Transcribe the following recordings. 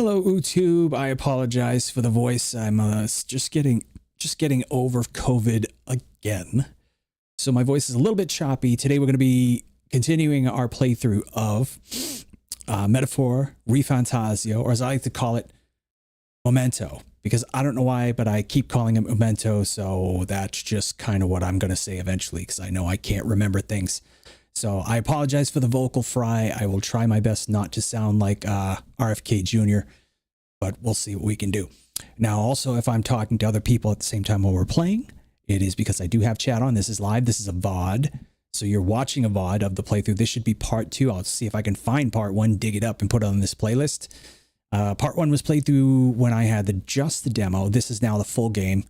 Hello, YouTube. I apologize for the voice. I'm just getting over COVID again, so my voice is a little bit choppy. Today we're going to be continuing our playthrough of Metaphor ReFantazio, or as I like to call it, Memento, because I don't know why, but I keep calling it Memento, so that's just kind of what I'm going to say eventually, because I know I can't remember things. So I apologize for the vocal fry. I will try my best not to sound like RFK Jr., but we'll see what we can do. Now, also, if I'm talking to other people at the same time while we're playing, it is because I do have chat on. This is live. This is a VOD. So you're watching a VOD of the playthrough. This should be part 2. I'll see if I can find part 1, dig it up, and put it on this playlist. Part 1 was played through when I had just the demo. This is now the full game.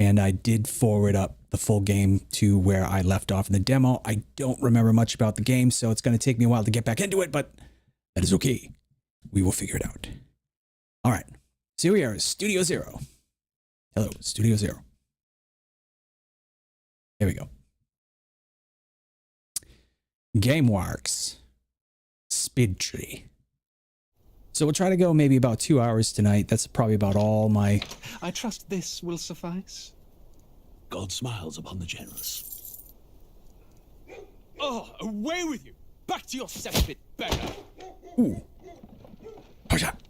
And I did forward up the full game to where I left off in the demo. I don't remember much about the game, so it's going to take me a while to get back into it, but that is okay. We will figure it out. All right. So here we are, Studio Zero. Hello, Studio Zero. Here we go. GameWorks. Speed tree. So we'll try to go maybe about 2 hours tonight. That's probably about all my... I trust this will suffice. God smiles upon the generous. Oh, away with you! Back to your cesspit, beggar! Ooh. Push up.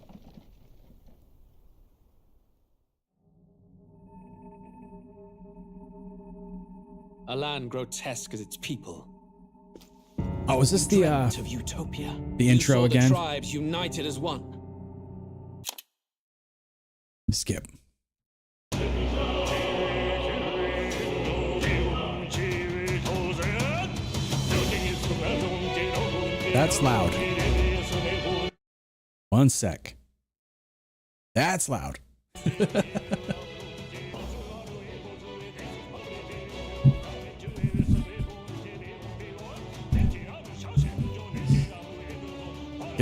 A land grotesque as its people. Oh, is this the of utopia. The intro you saw again? The tribes united as one. Skip. That's loud. One sec. That's loud. I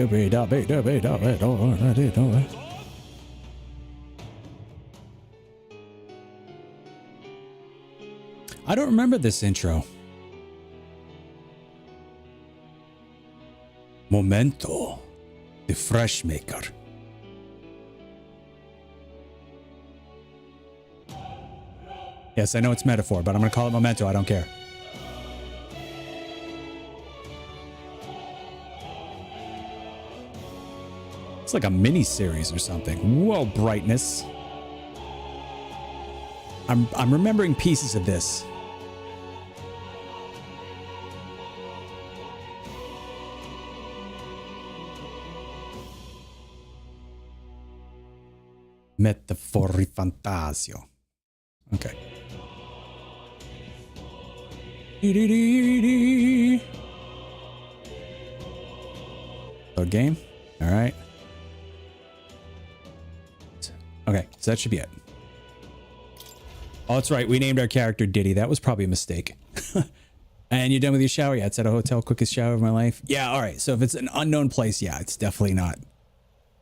don't remember this intro. Memento, the fresh maker. Yes, I know it's metaphor, but I'm going to call it Memento. I don't care. It's like a mini series or something. Whoa, brightness. I'm remembering pieces of this. Metaphor ReFantazio. Okay. Load game. All right. Okay, so that should be it. Oh, that's right. We named our character Diddy. That was probably a mistake. And you're done with your shower? Yeah, it's at a hotel. Quickest shower of my life. Yeah, all right. So if it's an unknown place, yeah, it's definitely not.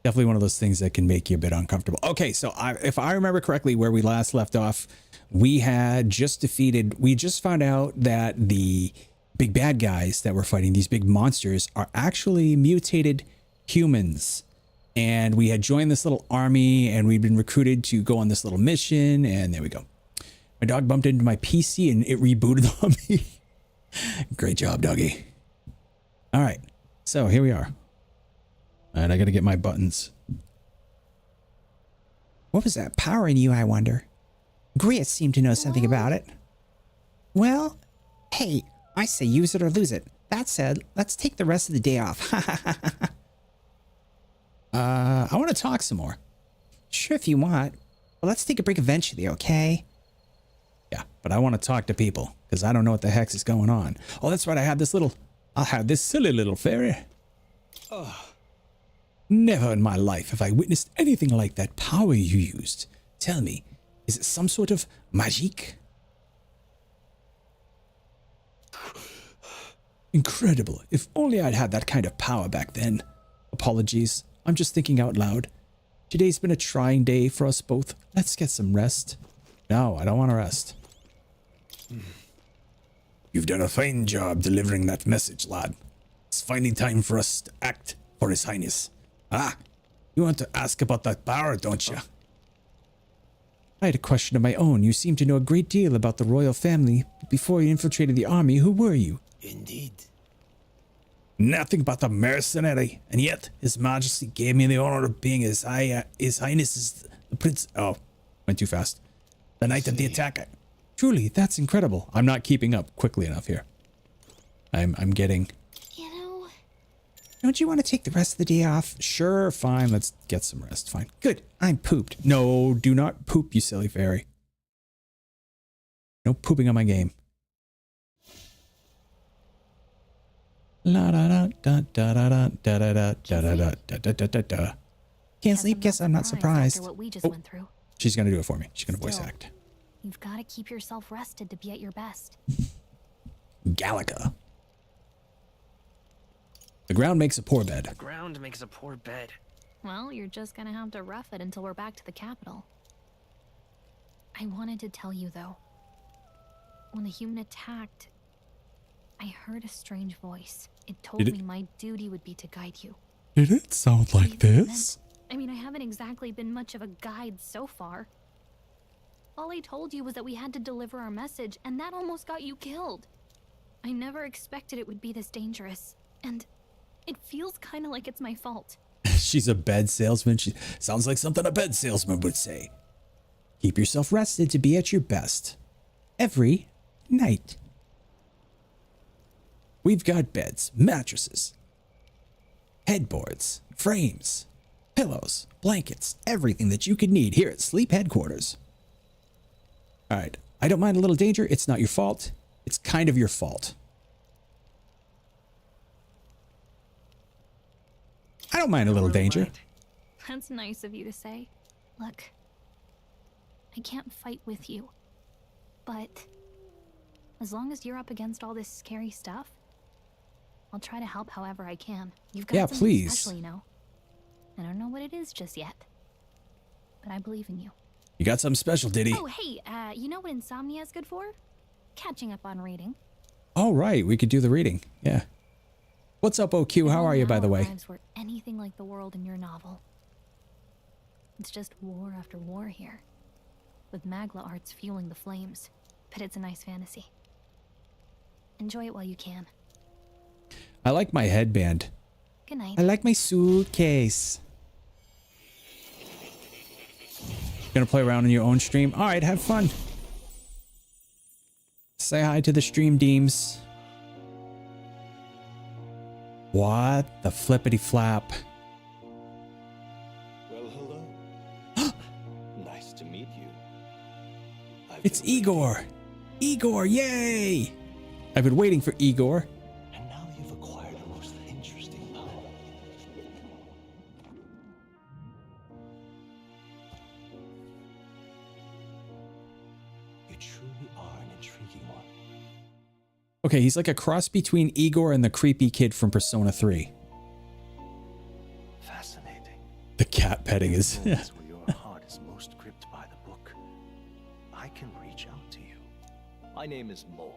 Definitely one of those things that can make you a bit uncomfortable. Okay, so if I remember correctly, where we last left off, we had just defeated... We just found out that the big bad guys that we're fighting, these big monsters, are actually mutated humans. And we had joined this little army, and we'd been recruited to go on this little mission, and there we go. My dog bumped into my PC, and it rebooted on me. Great job, doggy. All right, so here we are. All right, I got to get my buttons. What was that power in you, I wonder? Grius seemed to know something about it. Well, hey, I say use it or lose it. That said, let's take the rest of the day off. I want to talk some more. Sure, if you want. But let's take a break eventually, okay? Yeah, but I want to talk to people, because I don't know what the heck is going on. Oh, that's right, I have this silly little fairy. Oh. Never in my life have I witnessed anything like that power you used. Tell me, is it some sort of magic? Incredible. If only I'd had that kind of power back then. Apologies. I'm just thinking out loud. Today's been a trying day for us both. Let's get some rest. No, I don't want to rest. You've done a fine job delivering that message, lad. It's finally time for us to act for His Highness. Ah, You want to ask about that power, don't you? I had a question of my own. You seem to know a great deal about the royal family. Before you infiltrated the army, who were you? Indeed. Nothing but a mercenary, and yet His Majesty gave me the honor of being His Highness's the Prince. Oh, went too fast. The night of the attack. Truly, that's incredible. I'm not keeping up quickly enough here. I'm getting. You know, Don't you want to take the rest of the day off? Sure, fine. Let's get some rest. Fine. Good. I'm pooped. No, do not poop, you silly fairy. No pooping on my game. La da da da da da da da da da da da da da da da. Can't sleep? Guess I'm not surprised. After what we just went through. She's gonna do it for me. She's gonna voice Still. act. You've got to keep yourself rested to be at your best. Galaga. The ground makes a poor bed. Ground makes a poor bed. Well, you're just gonna have to rough it until we're back to the capital. I wanted to tell you, though. When the human attacked, I heard a strange voice. It told Did it- me my duty would be to guide you. Did it sound like What even this? I mean, I haven't exactly been much of a guide so far. All I told you was that we had to deliver our message, and that almost got you killed. I never expected it would be this dangerous, and it feels kind of like it's my fault. She's a bed salesman. She sounds like something a bed salesman would say. Keep yourself rested to be at your best. Every night. We've got beds, mattresses, headboards, frames, pillows, blankets, everything that you could need here at Sleep Headquarters. All right. I don't mind a little danger. It's not your fault. It's kind of your fault. I don't mind a little danger. That's nice of you to say. Look, I can't fight with you, but as long as you're up against all this scary stuff, I'll try to help however I can. You've got Yeah, something please. special, you know. I don't know what it is just yet, but I believe in you. You got something special, did he? Oh, hey, you know what insomnia is good for? Catching up on reading. All right, we could do the reading. Yeah. What's up, OQ? How are you, by the way? If lives were anything like the world in your novel. It's just war after war here, with Magla arts fueling the flames. But it's a nice fantasy. Enjoy it while you can. I like my headband. Good night. I like my suitcase. Gonna play around on your own stream? All right, have fun. Say hi to the stream deems. What the flippity flap? Well, hello. Nice to meet you. It's Igor. Igor, yay! I've been waiting for Igor. And now you've acquired a most interesting power. You truly are an intriguing one. Okay, he's like a cross between Igor and the creepy kid from Persona 3. Fascinating. The cat petting is... Moments where your heart is most gripped by the book, I can reach out to you. My name is Moore,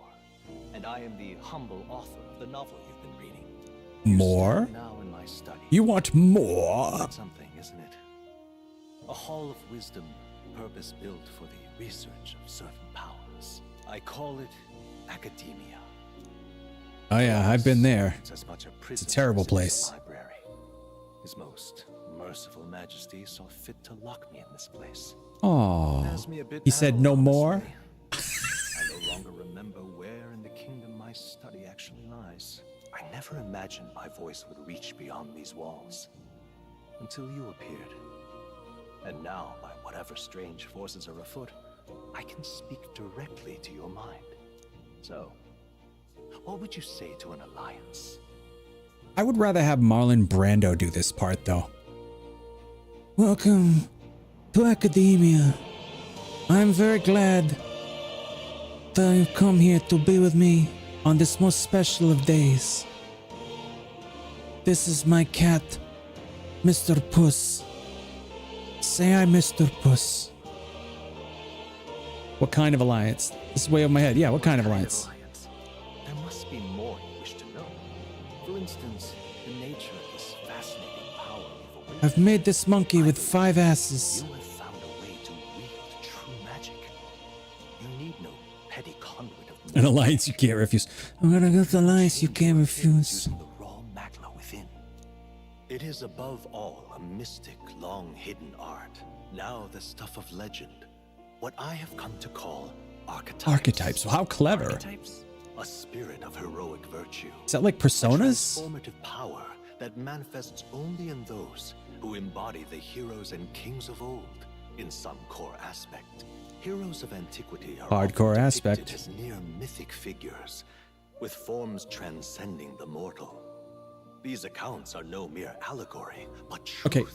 and I am the humble author of the novel you've been reading. You More? stand now in my study. You want more? That's something, isn't it? A hall of wisdom, purpose-built for the research of certain powers. I call it academia. Oh yeah, I've been there. It's as much a prison terrible as it is place. a library. His most merciful majesty saw fit to lock me in this place. Oh, Has me a bit he said no addled, more. honestly. I no longer remember where in the kingdom my study actually lies. I never imagined my voice would reach beyond these walls. Until you appeared. And now, by whatever strange forces are afoot, I can speak directly to your mind. So, what would you say to an alliance? I would rather have Marlon Brando do this part though. Welcome to Academia. I'm very glad that you've come here to be with me on this most special of days. This is my cat, Mr. Puss. Say hi, Mr. Puss. What kind of alliance? This is way over my head. Yeah, what kind of alliance? There must be more you wish to know. For instance, the nature of this fascinating power you've I've made this monkey with 5 asses. You have found a way to wield true magic. You need no petty conduit of An alliance you can't refuse. I'm gonna get the alliance you can't refuse. using the raw magma within. It is above all a mystic, long-hidden art. Now the stuff of legend. What I have come to call archetypes. Archetypes. Well, how clever. Archetypes? A spirit of heroic virtue. Is that like personas? Transformative power that manifests only in those who embody the heroes and kings of old in some core aspect. Heroes of antiquity are Hardcore often aspect. depicted as near mythic figures with forms transcending the mortal. These accounts are no mere allegory, but truth. Okay.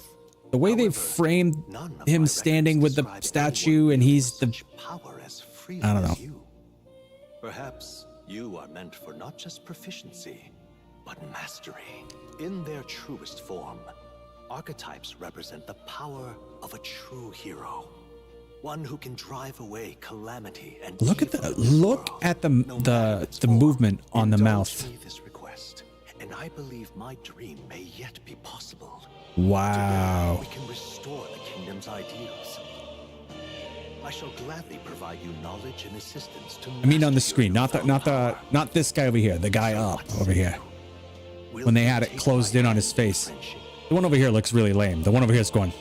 The way they've However, framed none of him my standing records with the describe statue anyone and with he's the... such power as freely I don't know. as you. Perhaps you are meant for not just proficiency, but mastery. In their truest form, archetypes represent the power of a true hero. One who can drive away calamity and Look at evil the in this look world, at no matter its the form. movement on the Indulge mouth. me this request, and I believe my dream may yet be possible. Wow. Together, we can restore the kingdom's ideals. I shall gladly provide you knowledge and assistance to I mean on the master screen, your not this guy over here, the guy up over here. When they had it closed in on his face. The one over here looks really lame. The one over here is going.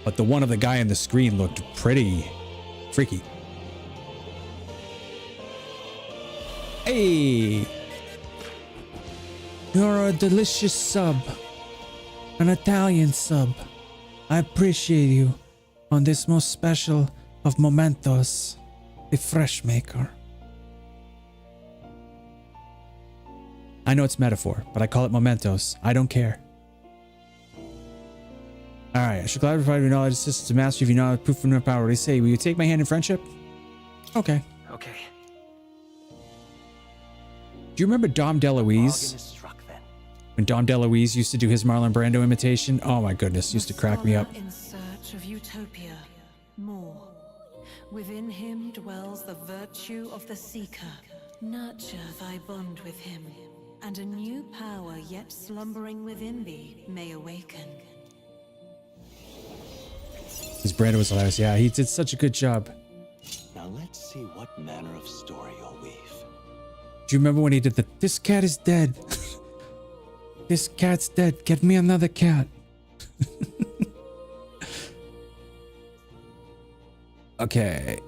But the one of the guy on the screen looked pretty freaky. Hey! You're a delicious sub. An Italian sub. I appreciate you on this most special of mementos, the fresh maker. I know it's metaphor, but I call it mementos. I don't care. Alright, I should gladly provide you knowledge, assistance, and mastery if you know proof of no power. What do you say? Will you take my hand in friendship? Okay. Okay. Do you remember Dom Bargain DeLuise? is struck then. When Dom DeLuise used to do his Marlon Brando imitation? Oh my goodness, used to crack me up. In search of utopia, more. Within him dwells the virtue of the seeker. Nurture thy bond with him, and a new power yet slumbering within thee may awaken. His Brando was hilarious. Yeah, he did such a good job. Now let's see what manner of story you'll weave. Do you remember when he did the "This cat is dead"? This cat's dead. Get me another cat. Okay.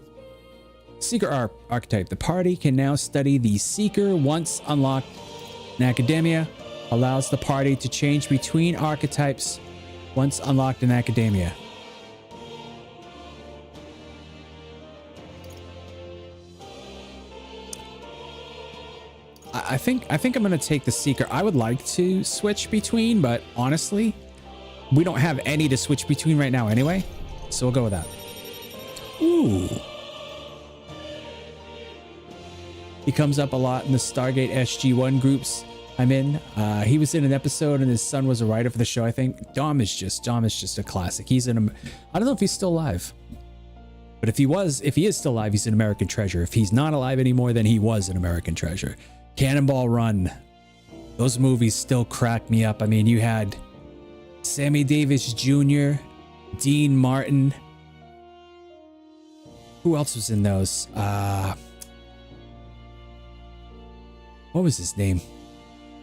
Seeker archetype. The party can now study the Seeker once unlocked in Academia. Allows the party to change between archetypes once unlocked in Academia. I think I'm gonna take the Seeker. I would like to switch between, but honestly, we don't have any to switch between right now anyway. So we'll go with that. Ooh. He comes up a lot in the Stargate SG-1 groups I'm in. He was in an episode and his son was a writer for the show, I think. Dom is just a classic. He's in I don't know if he's still alive. But if he is still alive, he's an American treasure. If he's not alive anymore, then he was an American treasure. Cannonball Run. Those movies still crack me up. I mean, you had Sammy Davis Jr., Dean Martin. Who else was in those? What was his name?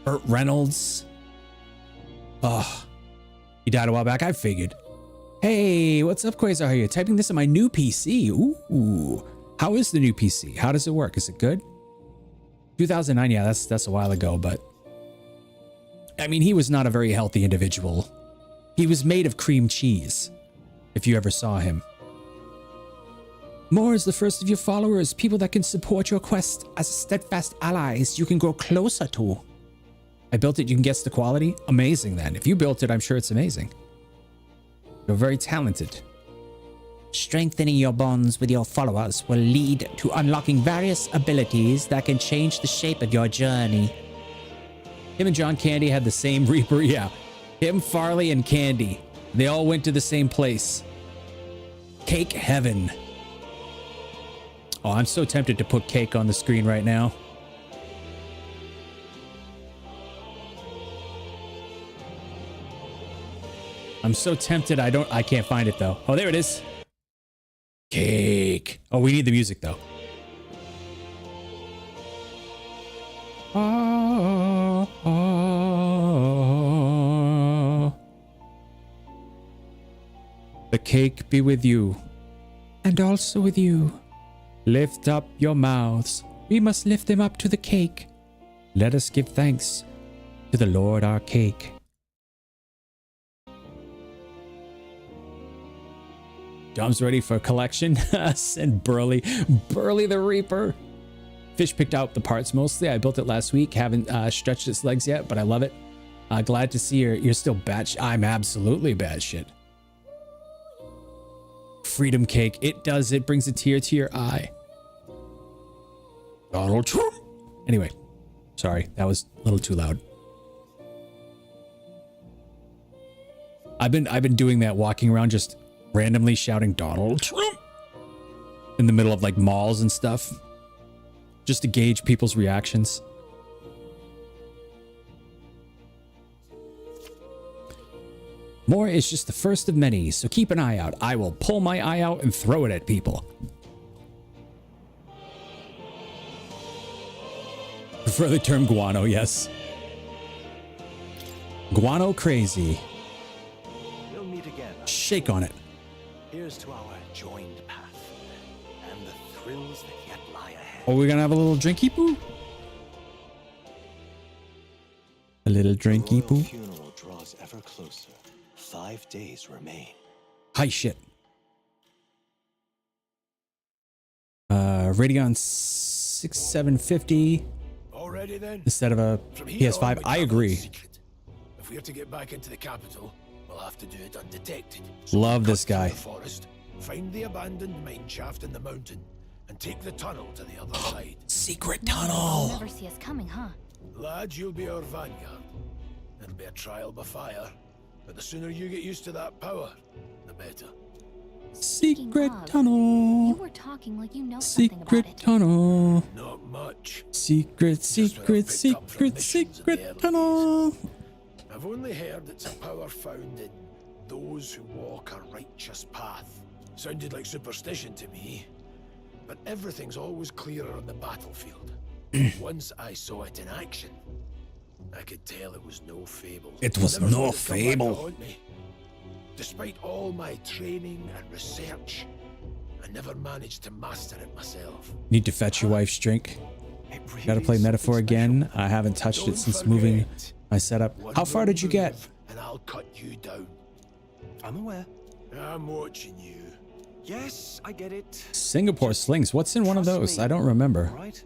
Burt Reynolds. Oh, he died a while back. I figured. Hey, what's up, Quasar? How are you? Typing this in my new PC. Ooh. How is the new PC? How does it work? Is it good? 2009, yeah, that's a while ago, but I mean, he was not a very healthy individual. He was made of cream cheese, if you ever saw him. More is the first of your followers, people that can support your quest as steadfast allies you can grow closer to. I built it, you can guess the quality? Amazing then. If you built it, I'm sure it's amazing. You're very talented. Strengthening your bonds with your followers will lead to unlocking various abilities that can change the shape of your journey. Him and John Candy had the same Reaper, yeah. Him, Farley, and Candy. They all went to the same place. Cake Heaven. Oh, I'm so tempted to put Cake on the screen right now. I'm so tempted. I can't find it though. Oh, there it is. Cake. Oh, we need the music though. Oh, oh. The cake be with you, and also with you. Lift up your mouths. We must lift them up to the cake. Let us give thanks to the Lord our cake. Dom's ready for a collection. Send Burly the Reaper. Fish picked out the parts mostly. I built it last week. Haven't stretched its legs yet, but I love it. Glad to see you're still bad shit. I'm absolutely bad shit. Freedom cake. It does. It brings a tear to your eye. Donald Trump. Anyway, sorry. That was a little too loud. I've been doing that, walking around just randomly shouting Donald Trump in the middle of like malls and stuff, just to gauge people's reactions. More is just the first of many, so keep an eye out. I will pull my eye out and throw it at people. Prefer the term guano, yes. Guano crazy. We'll meet again. Shake on it. Here's to our joined path and the thrills that yet lie ahead. Oh, we're gonna have a little drinky poo? A little drinky The poo? royal funeral draws ever closer. 5 days remain. Hi shit. Radeon 6750 Already then? instead of a From here on, PS5. we I travel agree. in secret. If we're to get back into the capital, we'll have to do it undetected. Love we'll this cut through guy. the forest, find the abandoned mine shaft in the mountain, and take the tunnel to the other side. Secret They'll tunnel. never see us coming, huh? Lad, you'll be our vanguard. It'll be a trial by fire, but the sooner you get used to that power, the better. Secret of, You tunnel. were talking like you know something about Secret it. tunnel. Not much. Secret, Just what I secret, picked up from secret, missions in the early secret tunnel. I've only heard it's a power found in those who walk a righteous path. Sounded like superstition to me, but everything's always clearer on the battlefield. Once I saw it in action, I could tell it was no fable. It was Never no thought it'd come back to fable. haunt me. Despite all my training and research, I never managed to master it myself. Need to fetch your wife's drink. It really Gotta play is Metaphor something again. special. I haven't touched it Don't since moving forget, my setup. one How far wrong did you get? move And I'll cut you down. I'm aware. I'm watching you. Yes, I get it. Singapore slings. What's in one of Trust those? me. I don't remember. Right?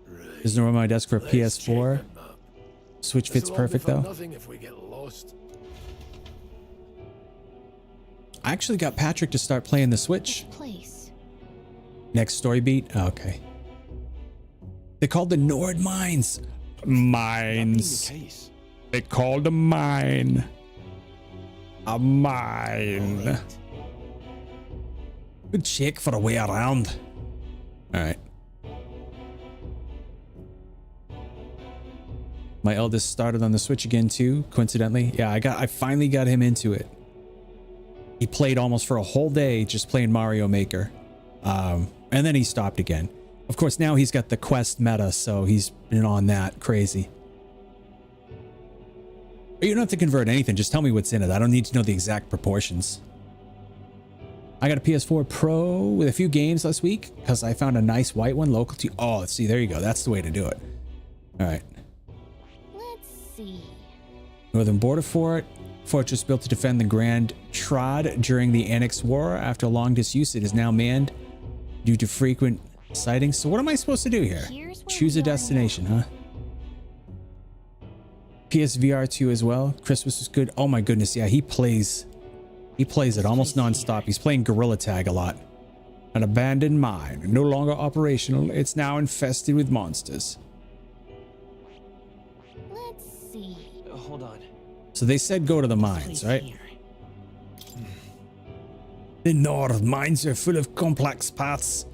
Right. Isn't there on my desk for a Let's check PS4? the map. Switch fits This'll all be perfect for though. Nothing if we get lost. I actually got Patrick to start playing the Switch. Place. Next story beat? Oh, okay. They called the Nord Mines. That being Mines. the case. They called a mine. A mine. Alright. Good check for a way around. Alright. My eldest started on the Switch again too, coincidentally. Yeah, I finally got him into it. He played almost for a whole day just playing Mario Maker. And then he stopped again. Of course, now he's got the Quest meta, so he's been on that crazy. But you don't have to convert anything. Just tell me what's in it. I don't need to know the exact proportions. I got a PS4 Pro with a few games last week because I found a nice white one local to... Oh, see, there you go. That's the way to do it. All right. Let's see. Northern Border Fort. Fortress built to defend the Grand Trad during the Annex War. After long disuse, it is now manned due to frequent sightings. So what am I supposed to do here? Here's where Choose we a are destination, huh? PSVR 2 as well. Christmas was good. Oh my goodness, yeah, he plays it almost non-stop. He's playing Gorilla Tag a lot. An abandoned mine, no longer operational. It's now infested with monsters. Let's see. Hold on. So they said go to the mines, right? The North mines are full of complex paths.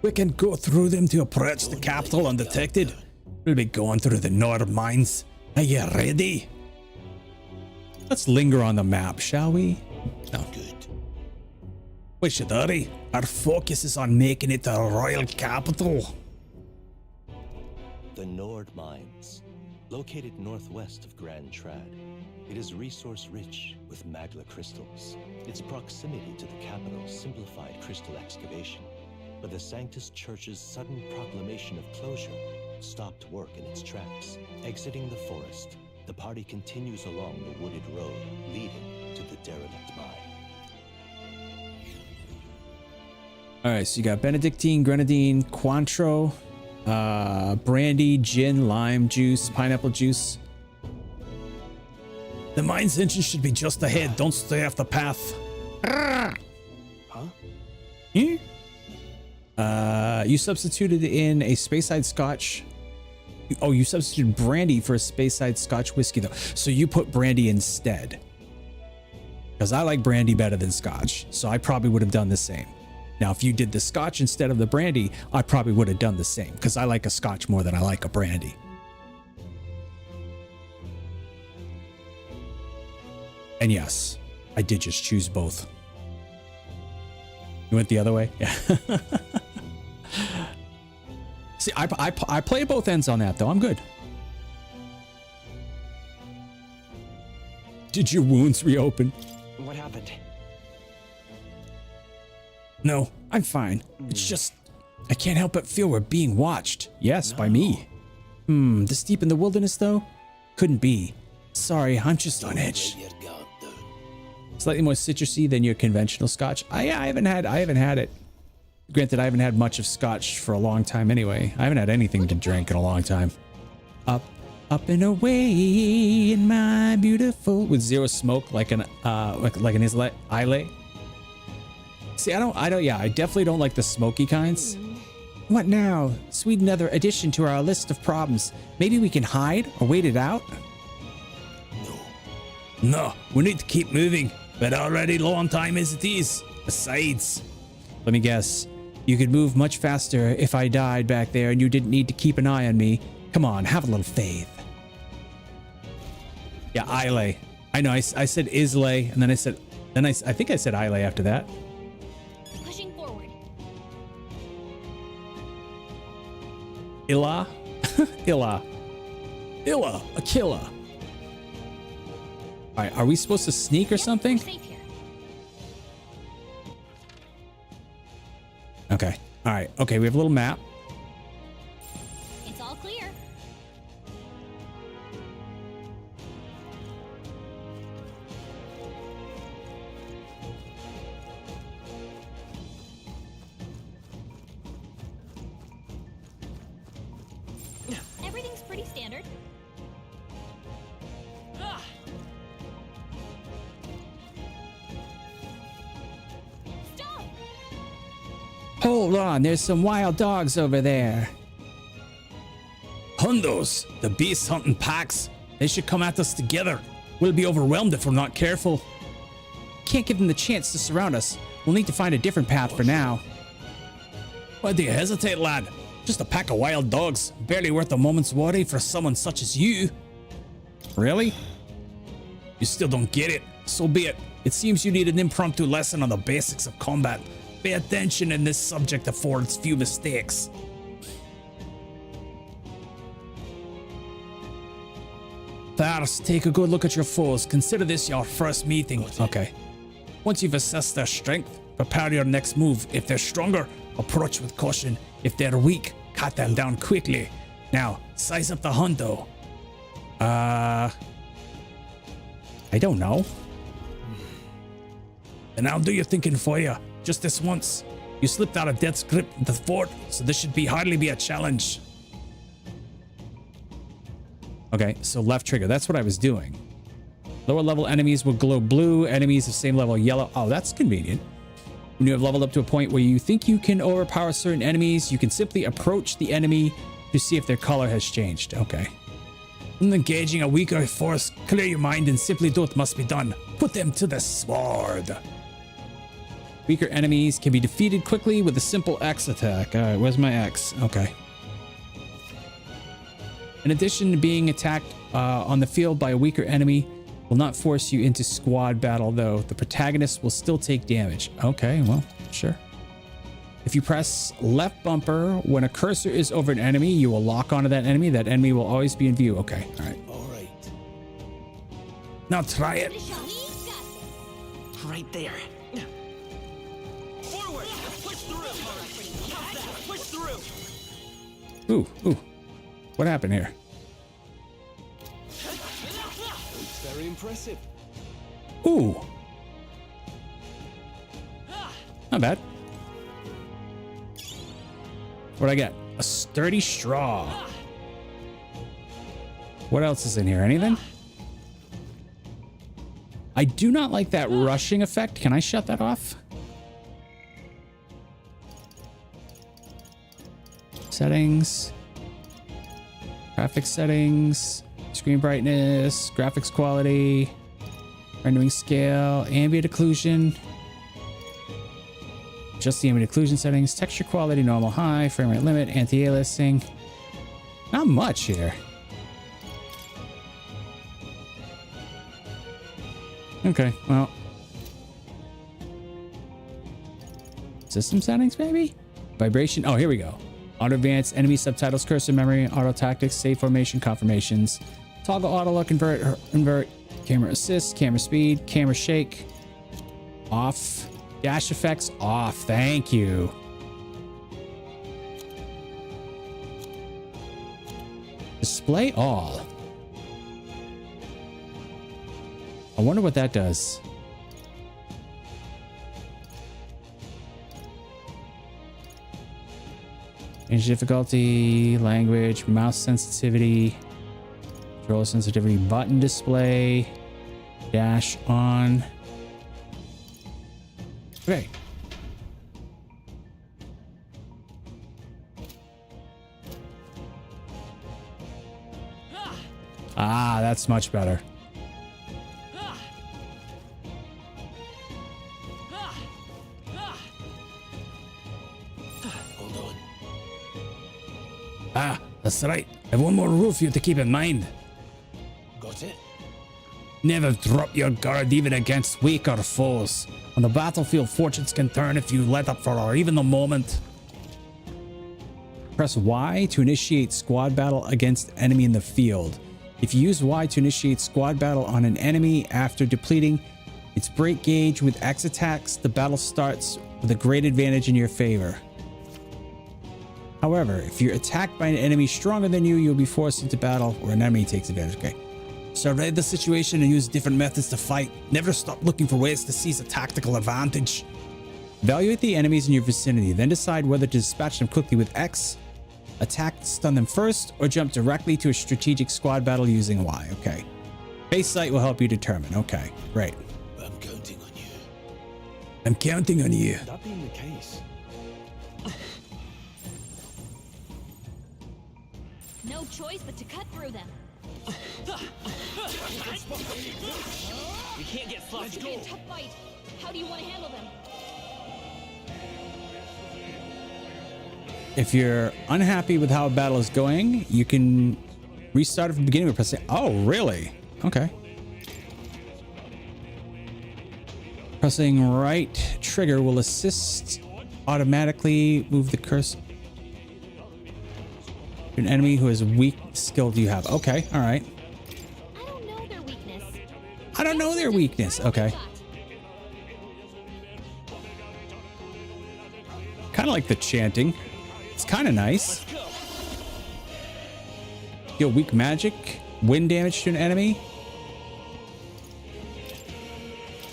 We can go through them to approach the capital undetected. We'll be going through the North mines. Are you ready? Let's linger on the map, shall we? No. Good. We should hurry. Our focus is on making it the royal capital. The Nord Mines, located northwest of Grand Trad. It is resource-rich with magla crystals. Its proximity to the capital simplified crystal excavation, but the Sanctus Church's sudden proclamation of closure stopped work in its tracks. Exiting the forest, the party continues along the wooded road leading to the derelict mine. All right, so you got Benedictine, Grenadine, Cointreau, brandy, gin, lime juice, pineapple juice. The mine's entrance should be just ahead. Don't stay off the path. Huh? You substituted in a Speyside Scotch. Oh, you substituted brandy for a Speyside Scotch whiskey, though. So you put brandy instead. Because I like brandy better than Scotch. So I probably would have done the same. Now, if you did the Scotch instead of the brandy, I probably would have done the same. Because I like a Scotch more than I like a brandy. And yes, I did just choose both. You went the other way? Yeah. See, I play both ends on that, though. I'm good. Did your wounds reopen? What happened? No, I'm fine. It's just, I can't help but feel we're being watched. Yes, by me. This deep in the wilderness, though? Couldn't be. Sorry, I'm just on edge. Slightly more citrusy than your conventional Scotch. I haven't had it. Granted, I haven't had much of Scotch for a long time anyway. I haven't had anything to drink in a long time. Up and away in my beautiful, with zero smoke, like an Islay. See, I definitely don't like the smoky kinds. What now? Sweet, another addition to our list of problems. Maybe we can hide or wait it out? No, we need to keep moving. But already low on time as it is. Besides, let me guess. You could move much faster if I died back there and you didn't need to keep an eye on me. Come on, have a little faith. Yeah, Islay. I know, I said Islay, and then I think I said Islay after that. Pushing forward. Illa? Illa, Aquila. All right, are we supposed to sneak or something? We're safe here. Okay. All right. Okay, we have a little map. It's all clear. Everything's pretty standard. Hold on, there's some wild dogs over there. Hundos, the beast hunting packs. They should come at us together. We'll be overwhelmed if we're not careful. Can't give them the chance to surround us. We'll need to find a different path for now. Why do you hesitate, lad? Just a pack of wild dogs, barely worth a moment's worry for someone such as you. Really? You still don't get it? So be it. It seems you need an impromptu lesson on the basics of combat. Pay attention, and this subject affords few mistakes. First, take a good look at your foes. Consider this your first meeting. Okay. Once you've assessed their strength, prepare your next move. If they're stronger, approach with caution. If they're weak, cut them down quickly. Now, size up the hundo. I don't know. And I'll do your thinking for you. Just this once. You slipped out of Death's grip in the fort, so this should hardly be a challenge. Okay, so left trigger. That's what I was doing. Lower level enemies will glow blue. Enemies of same level yellow. Oh, that's convenient. When you have leveled up to a point where you think you can overpower certain enemies, you can simply approach the enemy to see if their color has changed. Okay. When engaging a weaker force, clear your mind and simply do what must be done. Put them to the sword. Weaker enemies can be defeated quickly with a simple X attack. All right, where's my X? Okay. In addition to being attacked on the field by a weaker enemy, Will not force you into squad battle though. The protagonist will still take damage. Okay, well, sure. If you press left bumper when a cursor is over an enemy, you will lock onto that enemy. That enemy will always be in view. Okay, all right. All right. Now try it. Right there. Forward! Push through! How's that? Push through! Ooh. What happened here? It's very impressive. Ooh. Not bad. What'd I get? A sturdy straw. What else is in here? Anything? I do not like that rushing effect. Can I shut that off? Settings. Graphics settings. Screen brightness. Graphics quality. Rendering scale. Ambient occlusion. Just the ambient occlusion settings. Texture quality. Normal high. Frame rate limit. Anti-aliasing. Not much here. Okay, well. System settings, maybe? Vibration. Oh, here we go. Auto advance, enemy subtitles, cursor memory, auto tactics, save formation, confirmations. Toggle auto look, invert, camera assist, camera speed, camera shake. Off. Dash effects off. Thank you. Display all. I wonder what that does. Change difficulty, language, mouse sensitivity, controller sensitivity, button display, dash on. Okay. Ah, that's much better. Ah, that's right. I have one more rule for you to keep in mind. Got it? Never drop your guard even against weaker foes. On the battlefield, fortunes can turn if you let up for even the moment. Press Y to initiate squad battle against enemy in the field. If you use Y to initiate squad battle on an enemy after depleting its break gauge with X attacks, the battle starts with a great advantage in your favor. However, if you're attacked by an enemy stronger than you, you'll be forced into battle where an enemy takes advantage. Okay. Survey the situation and use different methods to fight. Never stop looking for ways to seize a tactical advantage. Evaluate the enemies in your vicinity, then decide whether to dispatch them quickly with X, attack, stun them first, or jump directly to a strategic squad battle using Y. Okay. Base sight will help you determine. Okay, great. I'm counting on you. I'm counting on you. That being the case. No choice but to cut through them. You can't get sloppy. It's gonna be a tough fight. How do you want to handle them? If you're unhappy with how a battle is going, you can restart it from the beginning by pressing. Oh, really? Okay. Pressing right trigger will assist automatically move the cursor to an enemy who has weak skill do you have. Okay, all right. I don't know their weakness. I don't know their weakness. Okay. Kind of like the chanting. It's kind of nice. Deal weak magic, wind damage to an enemy.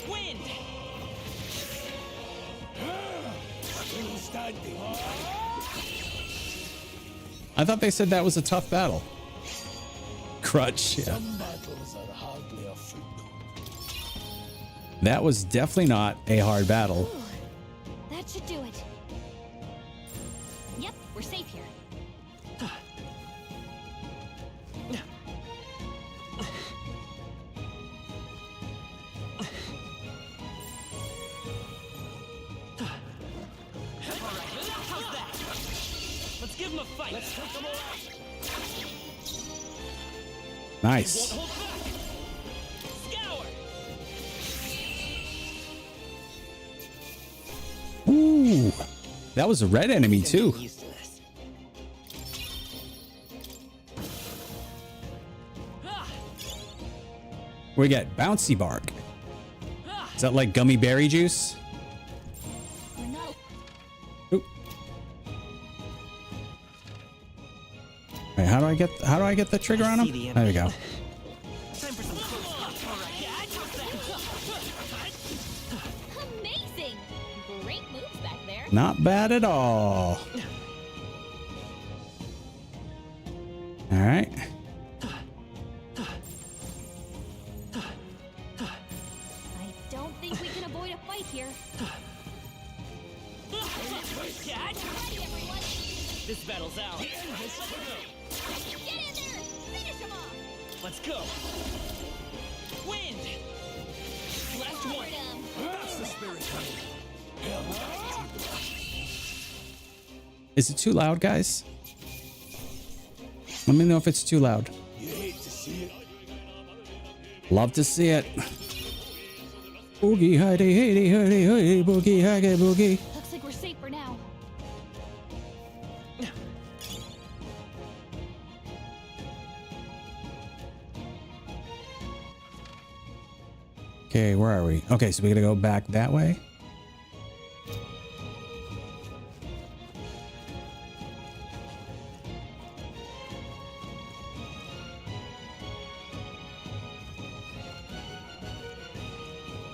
Wind. I thought they said that was a tough battle. Crutch, yeah. Some battles are hardly a footnote. That was definitely not a hard battle. That should do it. Yep, we're safe here. Let's give him a fight. Let's hurt them all. Nice. Hold back. Scour. That was a red enemy too. We got bouncy bark. Is that like gummy berry juice? Oop. Wait, how do I get the trigger on him? There we go. Amazing! Great moves back there. Not bad at all. All right. I don't think we can avoid a fight here. This battle's out. Get in there! Finish him off! Let's go. Wind. Last one. That's the spirit, honey. Is it too loud, guys? Let me know if it's too loud. You hate to see it. Love to see it. Boogie, hidey, hidey, hidey, hidey, boogie, haggy, boogie. Looks like we're safe for now. Okay, where are we? Okay, so we gotta go back that way.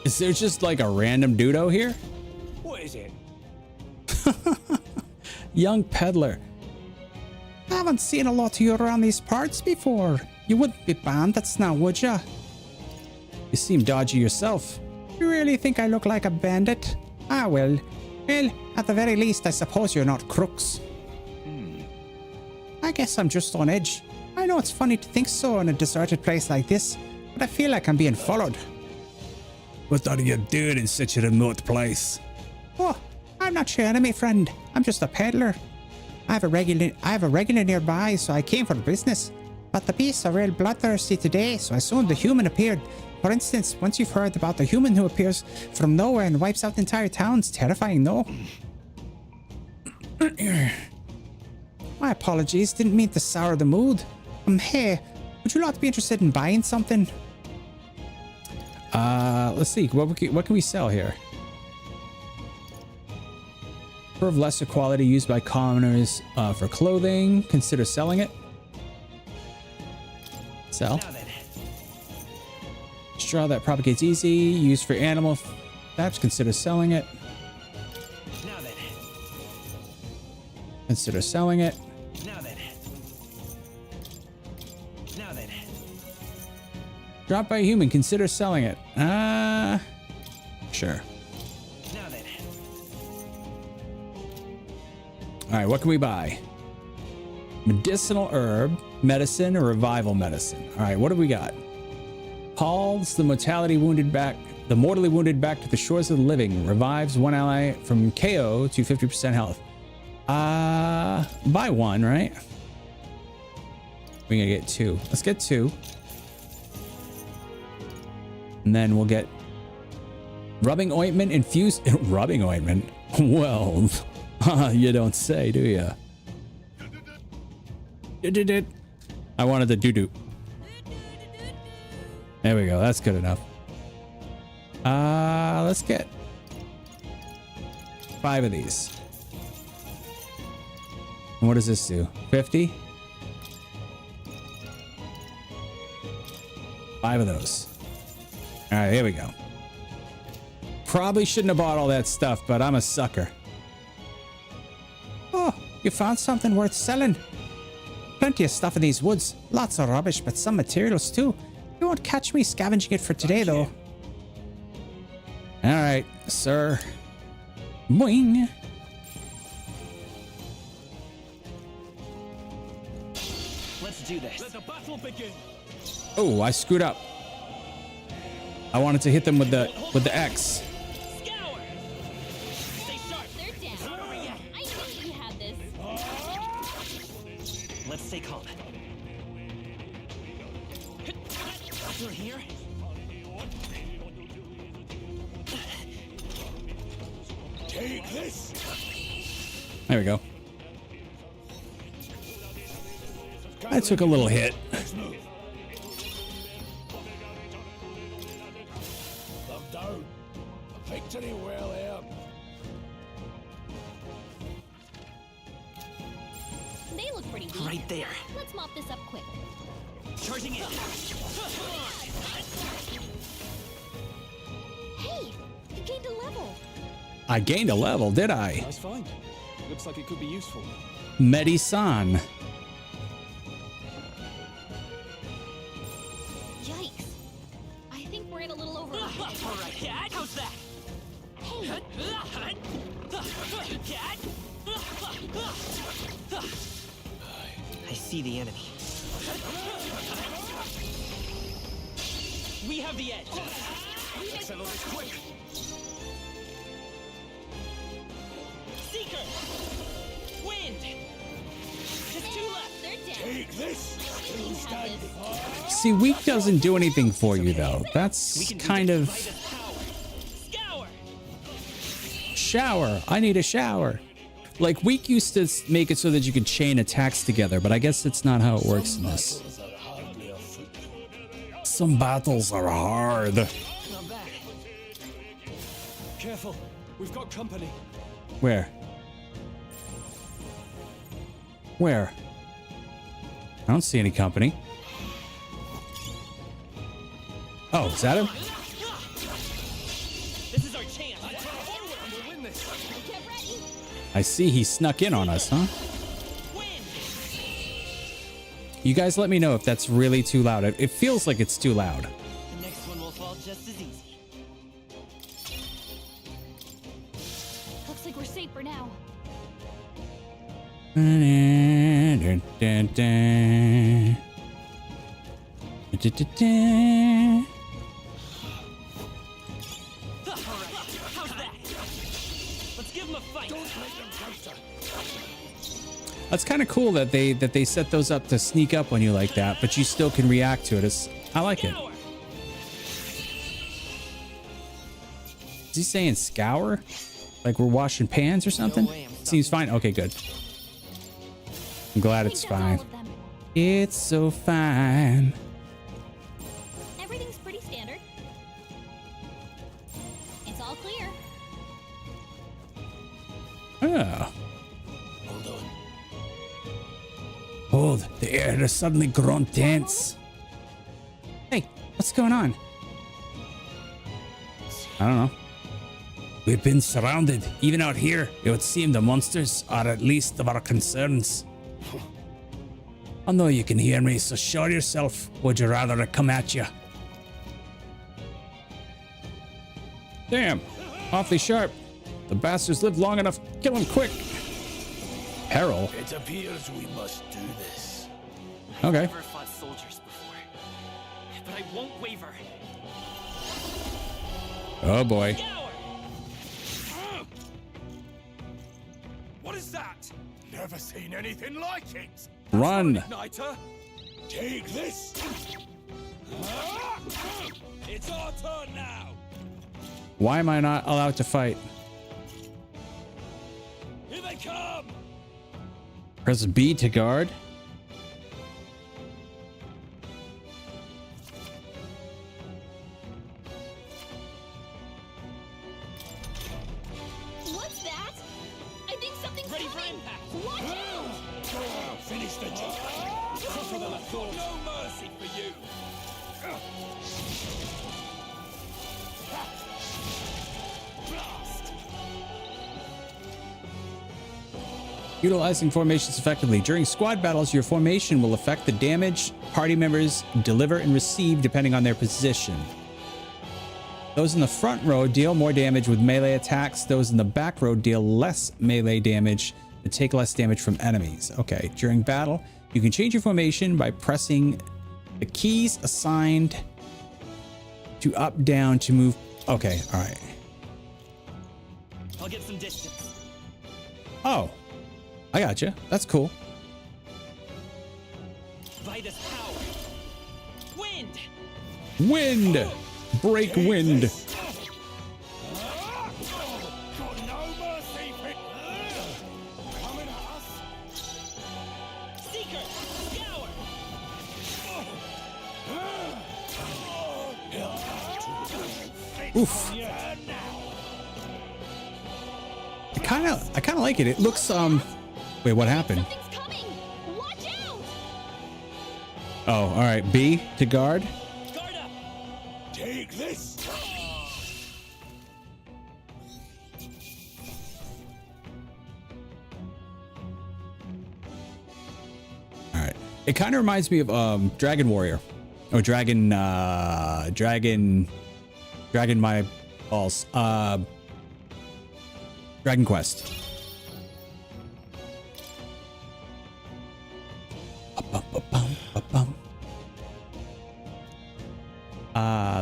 Is there just like a random dudo here? What is it? Young peddler. I haven't seen a lot of you around these parts before. You wouldn't be bandits now, would ya? You seem dodgy yourself. You really think I look like a bandit? Ah, well. Well, at the very least, I suppose you're not crooks. I guess I'm just on edge. I know it's funny to think so in a deserted place like this, but I feel like I'm being followed. What are you doing in such a remote place? Oh, I'm not your enemy, friend. I'm just a peddler. I have a regular nearby, so I came for business. But the beasts are real bloodthirsty today, so I assumed the human appeared. For instance, once you've heard about the human who appears from nowhere and wipes out entire towns, terrifying, no? My apologies, didn't mean to sour the mood. Hey, would you lot be interested in buying something? Let's see. What can we sell here? Fur of lesser quality used by commoners for clothing. Consider selling it. Sell. Straw that propagates easy. Used for animal thatch. Consider selling it. Consider selling it. Dropped by a human. Consider selling it. Sure. All right, what can we buy? Medicinal herb, medicine, or revival medicine. All right, what do we got? Hauls the mortally wounded back to the shores of the living. Revives one ally from KO to 50% health. Buy one, right? We're gonna get two. Let's get two. And then we'll get rubbing ointment infused. Rubbing ointment? Well, you don't say, do you? I wanted the doo-doo. There we go. That's good enough. Let's get 5 of these. And what does this do? 50? 5 of those. All right, here we go. Probably shouldn't have bought all that stuff, but I'm a sucker. Oh, you found something worth selling. Plenty of stuff in these woods. Lots of rubbish, but some materials too. You won't catch me scavenging it for today, though. All right, sir. Boing. Let's do this. Let the battle begin. Oh, I screwed up. I wanted to hit them with the X. Scour. Stay sharp. They're down. I knew you had this. Let's stay calm. Through here. Take this. There we go. I took a little hit. They're down. A victory well earned. They look pretty weak. Right there. Let's mop this up quick. Charging in. Hey, you gained a level. I gained a level, did I? Nice find. Looks like it could be useful. Medisan. Yikes. I think we're in a little over. All right, Cat. How's that? Hey, I see the enemy. We have the edge. Settle this quick. Seeker. Wind. Just two left. they're dead. Take this. We have this. See, weak doesn't do anything for you, though. That's kind of... Scour. Shower. I need a shower. Like, weak used to make it so that you could chain attacks together, but I guess that's not how it works in this. Battles are hardly afoot. Some battles are hard. Not bad. Careful. We've got company. Where? Where? I don't see any company. Oh, is that him? This is our chance. Forward. We'll win this. Get ready. I see he snuck in on us, huh? Win. You guys let me know if that's really too loud. It feels like it's too loud. The next one will fall just as easy. Looks like we're safe for now. How's that? Let's give him a fight. That's kind of cool that they set those up to sneak up on you like that, but you still can react to it. I like it. Scour. Is he saying scour? Like we're washing pans or something? No way I'm Seems fine. Okay, good. I'm glad I it's think that's fine. all of them. It's so fine. Everything's pretty standard. It's all clear. Oh. Hold on. Hold. The air has suddenly grown tense. Hey, what's going on? I don't know. We've been surrounded. Even out here, it would seem the monsters are at least of our concerns. I know you can hear me, so show yourself. Would you rather I come at you? Damn, awfully sharp. The bastards lived long enough. Kill him quick. Peril. It appears we must do this. Okay. Never fought soldiers before, but I won't waver. Oh boy. Scour. What is that? Never seen anything like it. Run. Igniter. Take this. It's our turn now. Why am I not allowed to fight? Here they come. Press B to guard. What's that? I think something's Ready for coming. impact. Watch out! Finish the job. Tougher than I thought. No mercy for you. Blast. Utilizing formations effectively. During squad battles, your formation will affect the damage party members deliver and receive depending on their position. Those in the front row deal more damage with melee attacks. Those in the back row deal less melee damage and take less damage from enemies. Okay, during battle, you can change your formation by pressing the keys assigned to up, down to move. Okay, all right. I'll get some distance. Oh, I gotcha. That's cool. Vitus power. Wind. Wind. Break wind. Got no mercy for Oof. I kind of like it. It looks wait, what happened? Something's coming. Watch out! Oh, all right. B to guard. Guard up. Take this. All right. It kind of reminds me of Dragon Warrior or Dragon my balls. Dragon Quest.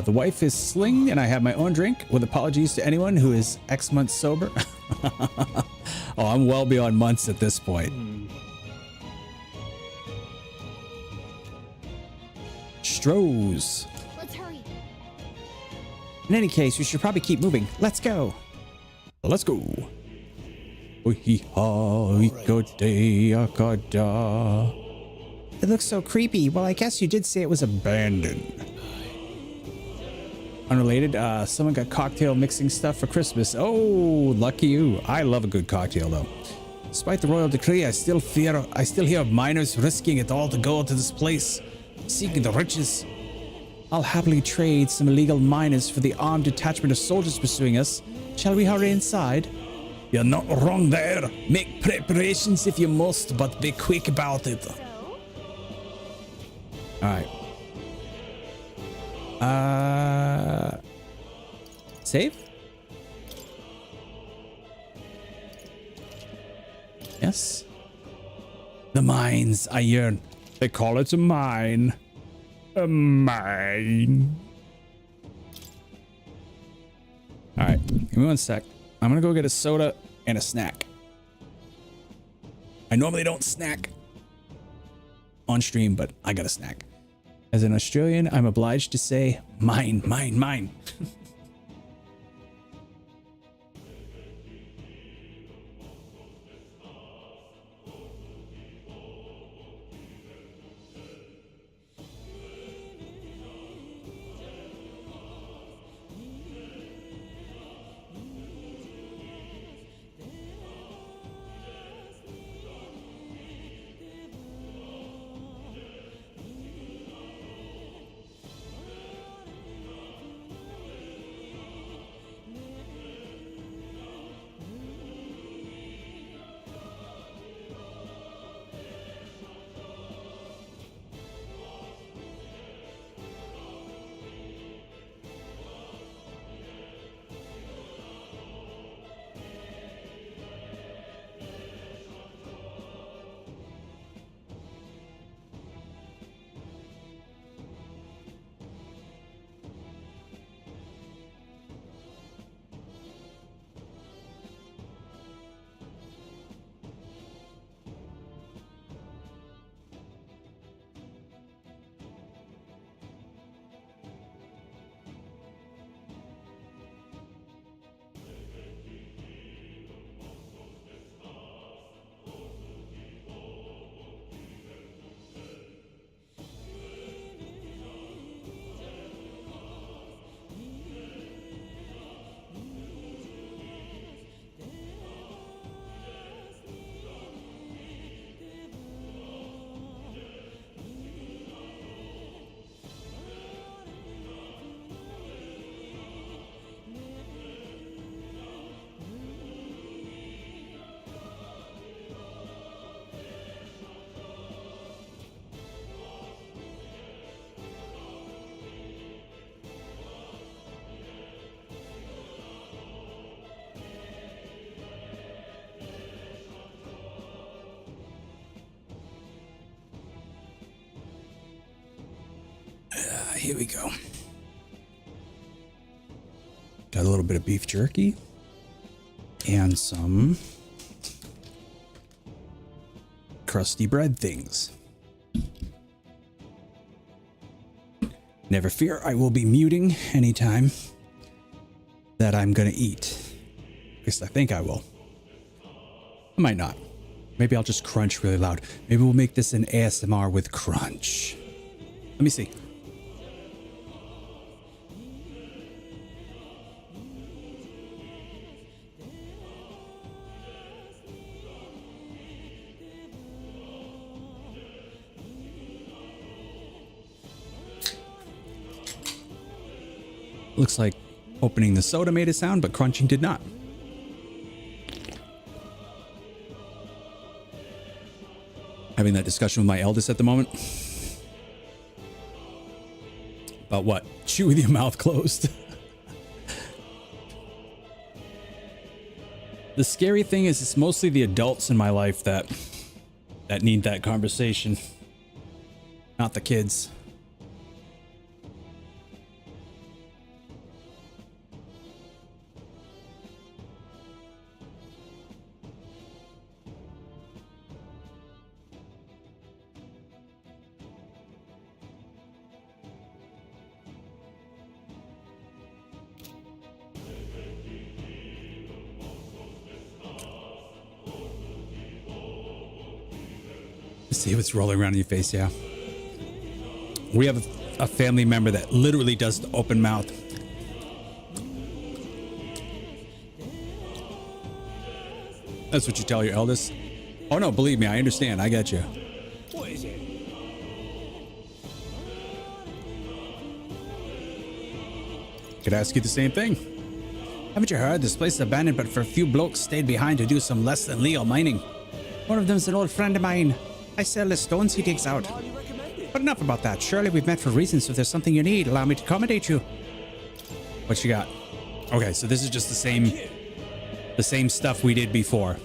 The wife is slinged and I have my own drink with apologies to anyone who is X months sober. Oh, I'm well beyond months at this point. Strohs. Let's hurry. In any case, we should probably keep moving. Let's go. Let's go. It looks so creepy. Well, I guess you did say it was abandoned. Unrelated, someone got cocktail mixing stuff for Christmas. Oh, lucky you. I love a good cocktail though. Despite the royal decree, I still hear of miners risking it all to go to this place, seeking the riches. I'll happily trade some illegal miners for the armed detachment of soldiers pursuing us. Shall we hurry inside? You're not wrong there. Make preparations if you must, but be quick about it. Alright. Save? Yes. The mines, I yearn. They call it a mine. A mine. Alright, give me one sec. I'm gonna go get a soda and a snack. I normally don't snack on stream, but I got a snack. As an Australian, I'm obliged to say mine, mine, mine. Here we go. Got a little bit of beef jerky and some crusty bread things. Never fear, I will be muting anytime that I'm gonna eat. At least I think I will. I might not. Maybe I'll just crunch really loud. Maybe we'll make this an ASMR with crunch. Let me see. Looks like opening the soda made a sound, but crunching did not. Having that discussion with my eldest at the moment. About what? Chew with your mouth closed. The scary thing is it's mostly the adults in my life that need that conversation, not the kids. See what's rolling around in your face. Yeah, we have a family member that literally does the open mouth. That's what you tell your eldest. Oh no, believe me, I understand. I get you. What is it? Could ask you the same thing. Haven't you heard? This place is abandoned, but for a few blokes stayed behind to do some less than legal mining. One of them's an old friend of mine. I sell the stones he digs out. But enough about that. Surely we've met for reasons. So if there's something you need, allow me to accommodate you. What you got? Okay, so this is just the same stuff we did before.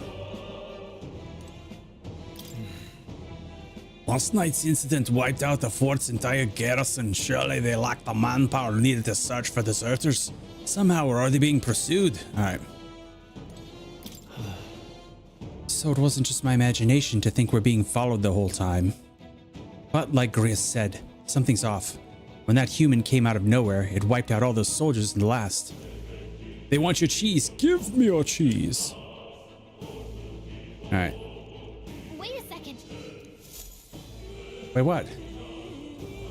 Last night's incident wiped out the fort's entire garrison. Surely they lacked the manpower needed to search for deserters. Somehow we're already being pursued. All right. So it wasn't just my imagination to think we're being followed the whole time. But like Grace said, something's off. When that human came out of nowhere, it wiped out all those soldiers in the last. They want your cheese. Give me your cheese. All right. Wait a second. Wait, what?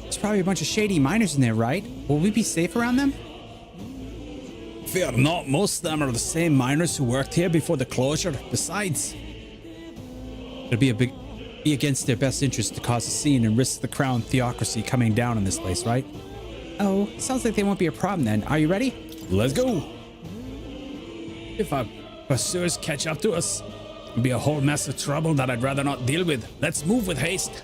There's probably a bunch of shady miners in there, right? Will we be safe around them? Fear not, most of them are the same miners who worked here before the closure. Besides, It'd be against their best interest to cause a scene and risk the crown theocracy coming down in this place, right? Oh, sounds like they won't be a problem then. Are you ready? let's go. If our pursuers catch up to us, it'll be a whole mess of trouble that I'd rather not deal with. Let's move with haste.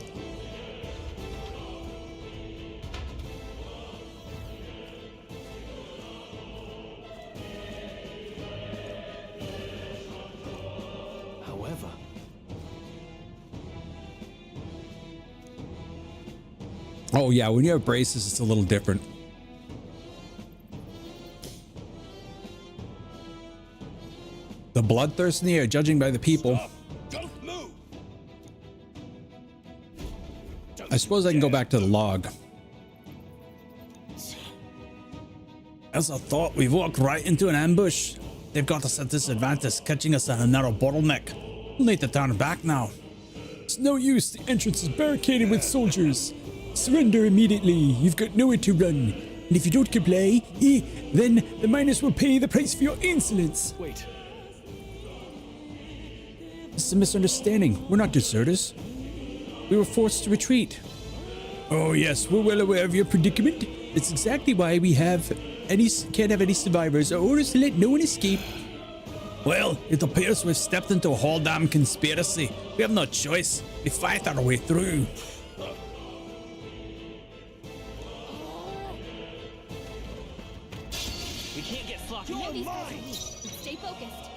However, Oh yeah, when you have braces, it's a little different. The bloodthirst in the air, judging by the people. Don't move. I suppose I can go back to the log. As I thought, we've walked right into an ambush. They've got us at disadvantage, catching us at a narrow bottleneck. We'll need to turn back now. It's no use. The entrance is barricaded with soldiers. Surrender immediately. You've got nowhere to run. And if you don't comply, then the miners will pay the price for your insolence. Wait. This is a misunderstanding. We're not deserters. We were forced to retreat. Oh yes, we're well aware of your predicament. It's exactly why we can't have any survivors. Our orders to let no one escape. Well, it appears we've stepped into a whole damn conspiracy. We have no choice. We fight our way through. We can't get flocked. Know these guys are weak. Stay focused.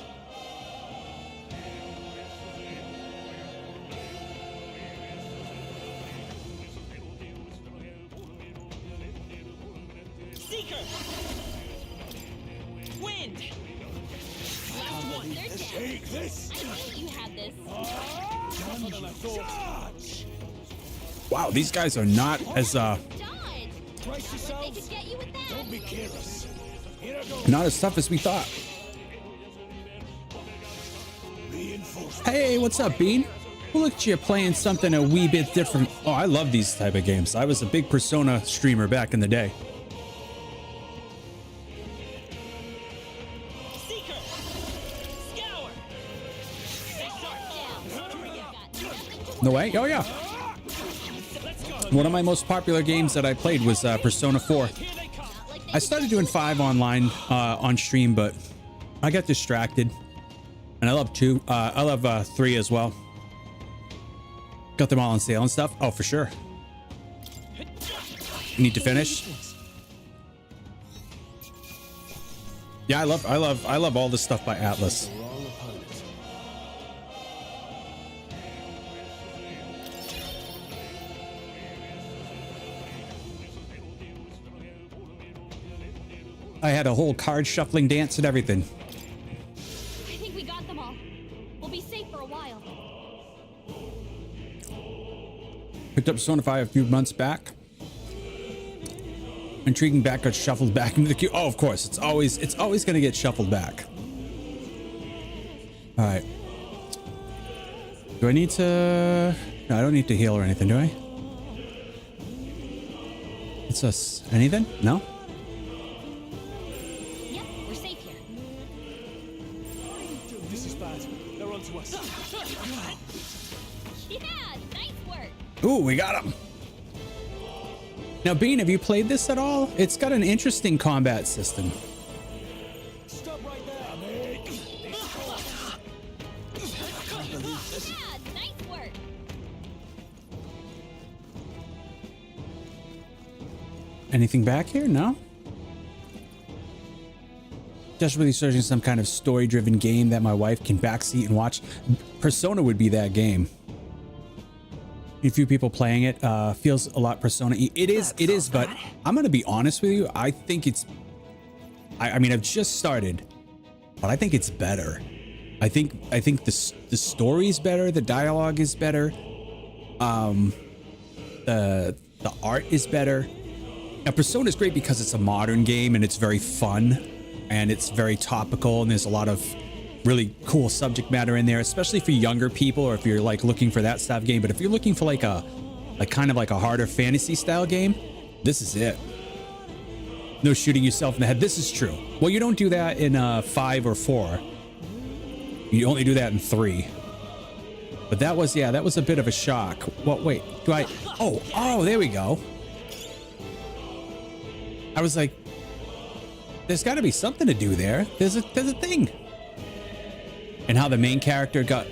Seeker! Wind! Last one. They're dead. Take this! I knew you had this. Wow, these guys are not as Dodge! Brace They yourselves. could get you with that. Don't be careless. Here I go. not as tough as we thought. Reinforced. Hey, what's up, Bean? Well, look at you playing something a wee bit different. Oh, I love these type of games. I was a big Persona streamer back in the day. Seeker! Scour! Stay sharp. Down. No way? Oh yeah. Let's go. One of my most popular games that I played was Persona 4. Here they come. Not like I started doing 5 online on stream, but I got distracted. And I love 2. I love 3 as well. Got them all on sale and stuff. Oh, for sure. Need to finish. Yeah, I love all this stuff by Atlas. I had a whole card shuffling dance and everything. I think we got them all. We'll be safe for a while. Picked up Persona 5 a few months back. Intriguing back got shuffled back into the queue. Oh, of course. It's always going to get shuffled back. All right. Do I need to... No, I don't need to heal or anything, do I? What's this? Anything? No? Yep, we're safe here. This is bad. They're onto us. Yeah, nice work. Ooh, we got him. Now, Bean, have you played this at all? It's got an interesting combat system. Stop right there, mate. Yeah, nice work. Anything back here? No? Desperately searching some kind of story-driven game that my wife can backseat and watch. Persona would be that game. A few people playing it. Feels a lot Persona-y. It is, but I'm gonna be honest with you. I think it's... I mean, I've just started, but I think it's better. I think the story's better. The dialogue is better. The art is better. Now, Persona is great because it's a modern game and it's very fun and it's very topical and there's a lot of really cool subject matter in there, especially for younger people or if you're like looking for that style of game. But if you're looking for like kind of like a harder fantasy style game, this is it. No shooting yourself in the head. This is true. Well, you don't do that in 5 or 4. You only do that in 3. But that was a bit of a shock. Well, wait, do I? Oh, there we go. I was like, there's got to be something to do there. There's a thing. And how the main character got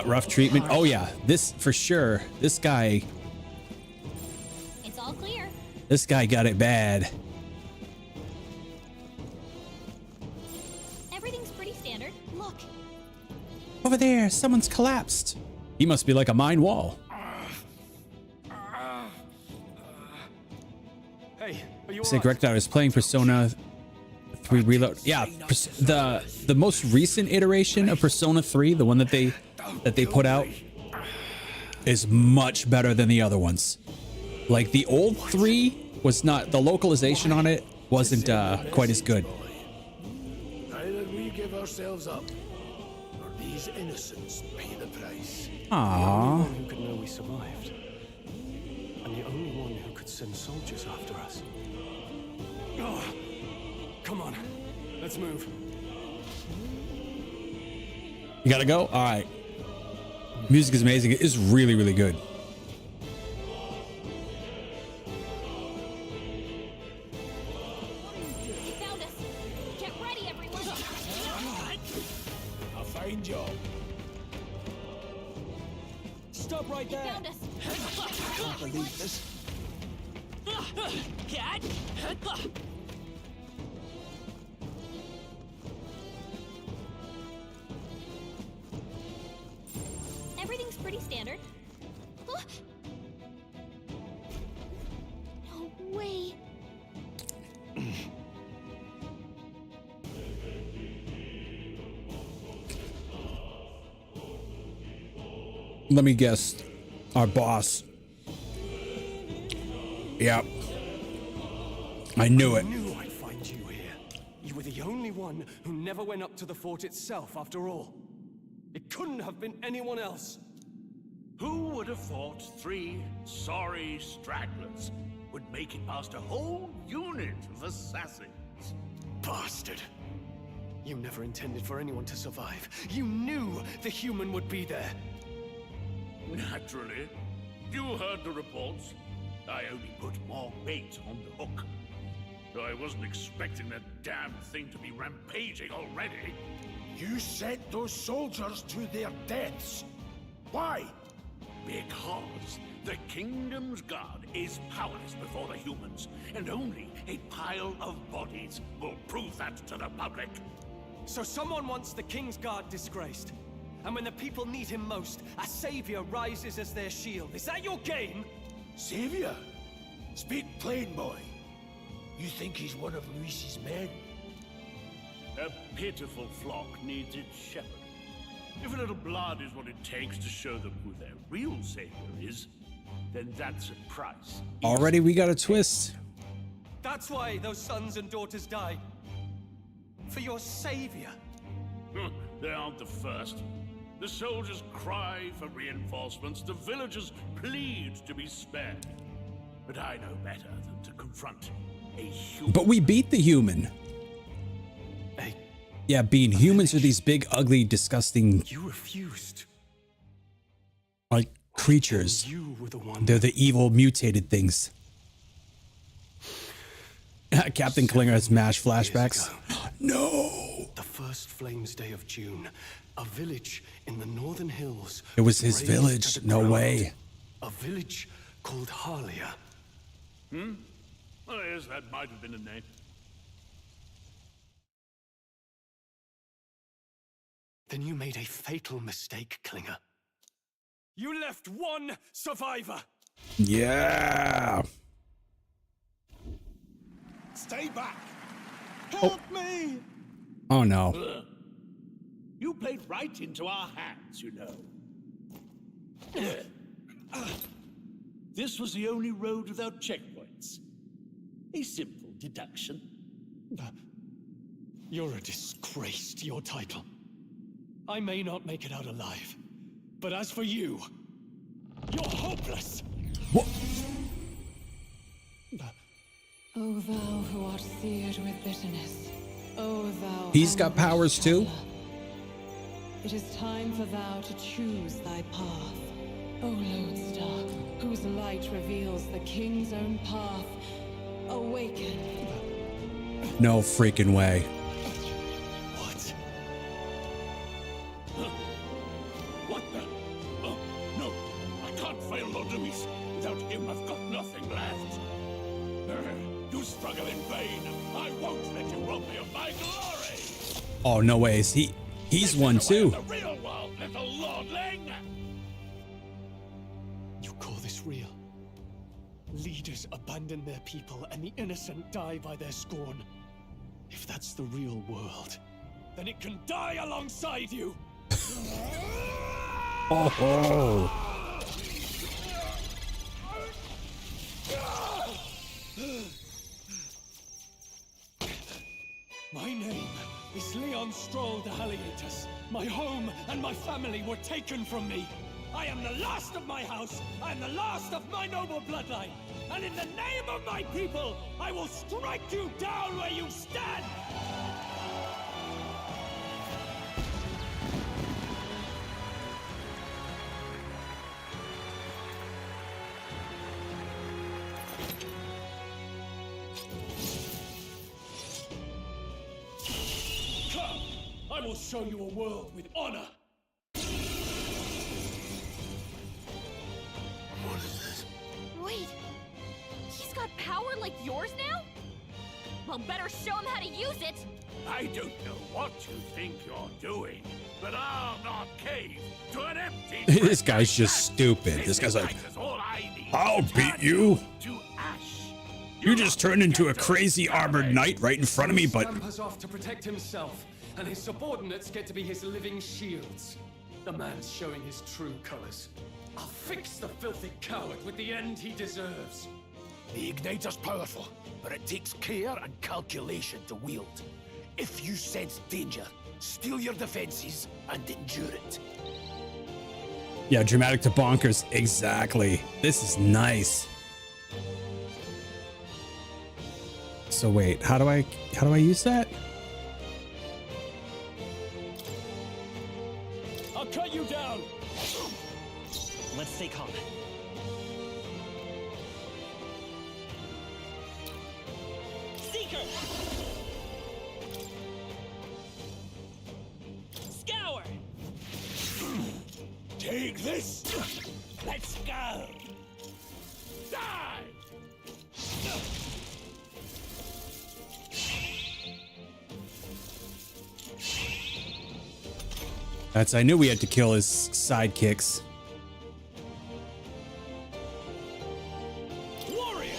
rough treatment. Oh yeah, this for sure. This guy. It's all clear. This guy got it bad. Everything's pretty standard. Look. Over there, someone's collapsed. He must be like a mine wall. Hey, are you Say correct. I was playing Persona 3 Reload. Yeah, the most recent iteration of Persona 3, the one that they put out, is much better than the other ones. Like the old 3 was not, the localization on it wasn't quite as good. Either we give ourselves up, or these innocents pay the price. Aww. Who could know we survived? And the only one who could send soldiers after us. Oh, come on, let's move. You gotta go? All right. Music is amazing. It is really, really good. They found us. Get ready, everyone. A fine job. Stop right They there. found us. I can't believe this. Everything's pretty standard. No way. Let me guess. Our boss. Yep. I knew it. I knew I'd find you here. You were the only one who never went up to the fort itself, after all. It couldn't have been anyone else. Who would have thought 3 sorry stragglers would make it past a whole unit of assassins? Bastard. You never intended for anyone to survive. You knew the human would be there. Naturally. You heard the reports. I only put more bait on the hook. I wasn't expecting that damn thing to be rampaging already. You sent those soldiers to their deaths. Why? Because the kingdom's guard is powerless before the humans, and only a pile of bodies will prove that to the public. So someone wants the King's Guard disgraced. And when the people need him most, a savior rises as their shield. Is that your game? Savior? Speak plain, boy. You think he's one of Luis's men? A pitiful flock needs its shepherd. If a little blood is what it takes to show them who their real savior is, then that's a price. Already we got a twist. That's why those sons and daughters died. For your savior. They aren't the first. The soldiers cry for reinforcements, the villagers plead to be spared. But I know better than to confront a human. But we beat the human. Yeah, being humans are these big, ugly, disgusting, You refused. like, creatures. You were the one. They're the evil, mutated things. Captain Klinger has MASH flashbacks. No! The first Flames Day of June, a village in the northern hills. It was his razed village. to the No ground. way. A village called Harlia. Oh, yes, that might have been a name. Then you made a fatal mistake, Klinger. You left one survivor. Yeah. Stay back! Help me! Oh no. You played right into our hands, you know. This was the only road without checkpoints. A simple deduction. You're a disgrace to your title. I may not make it out alive, but as for you, you're hopeless. What? O thou who art seared with bitterness, O thou. He's got powers too? traveler. It is time for thou to choose thy path. O lodestar, whose light reveals the king's own path, awaken. No freaking way. What? What the? Oh, no. I can't fail Lord Luis. Without him, I've got nothing left. You struggle in vain. I won't let you rob me of my glory. Oh, no ways. He's one too. The real world, little lordling. You call this real? Leaders abandon their people and the innocent die by their scorn. If that's the real world, then it can die alongside you. Oh. My name is Leon Stroll de Halliatus. My home and my family were taken from me. I am the last of my house. I am the last of my noble bloodline. And in the name of my people, I will strike you down where you stand! Come! I will show you a world with honor! What is this? Wait, he's got power like yours now? Well, better show him how to use it. I don't know what you think you're doing, but I'll not cave to an empty. This guy's just stupid. This guy's like, I'll beat you. To ash. You just turned into a crazy armored knight right in front of me, but Scampers off to protect himself, and his subordinates get to be his living shields. The man's showing his true colors. I'll fix the filthy coward with the end he deserves. The igniter's powerful, but it takes care and calculation to wield. If you sense danger, steel your defenses and endure it. yeah, dramatic to bonkers. Exactly. This is nice. So wait, how do I use that? I'll cut you down! Let's stay calm. Seeker! this! Let's go! Die! I knew we had to kill his sidekicks. Warrior!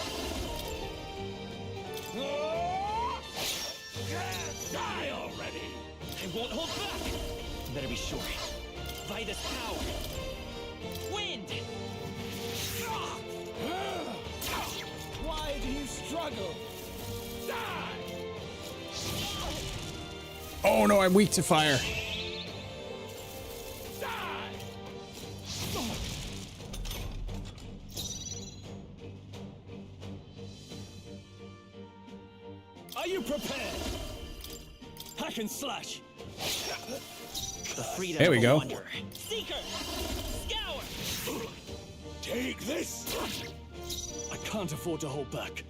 Die already! I won't hold back! You better be sure. Vitus power! Wind! Why do you struggle? Die! Oh no, I'm weak to fire. Are you prepared? Hack and slash. The freedom There we of a go. wanderer. Seeker! Scour! Take this! I can't afford to hold back.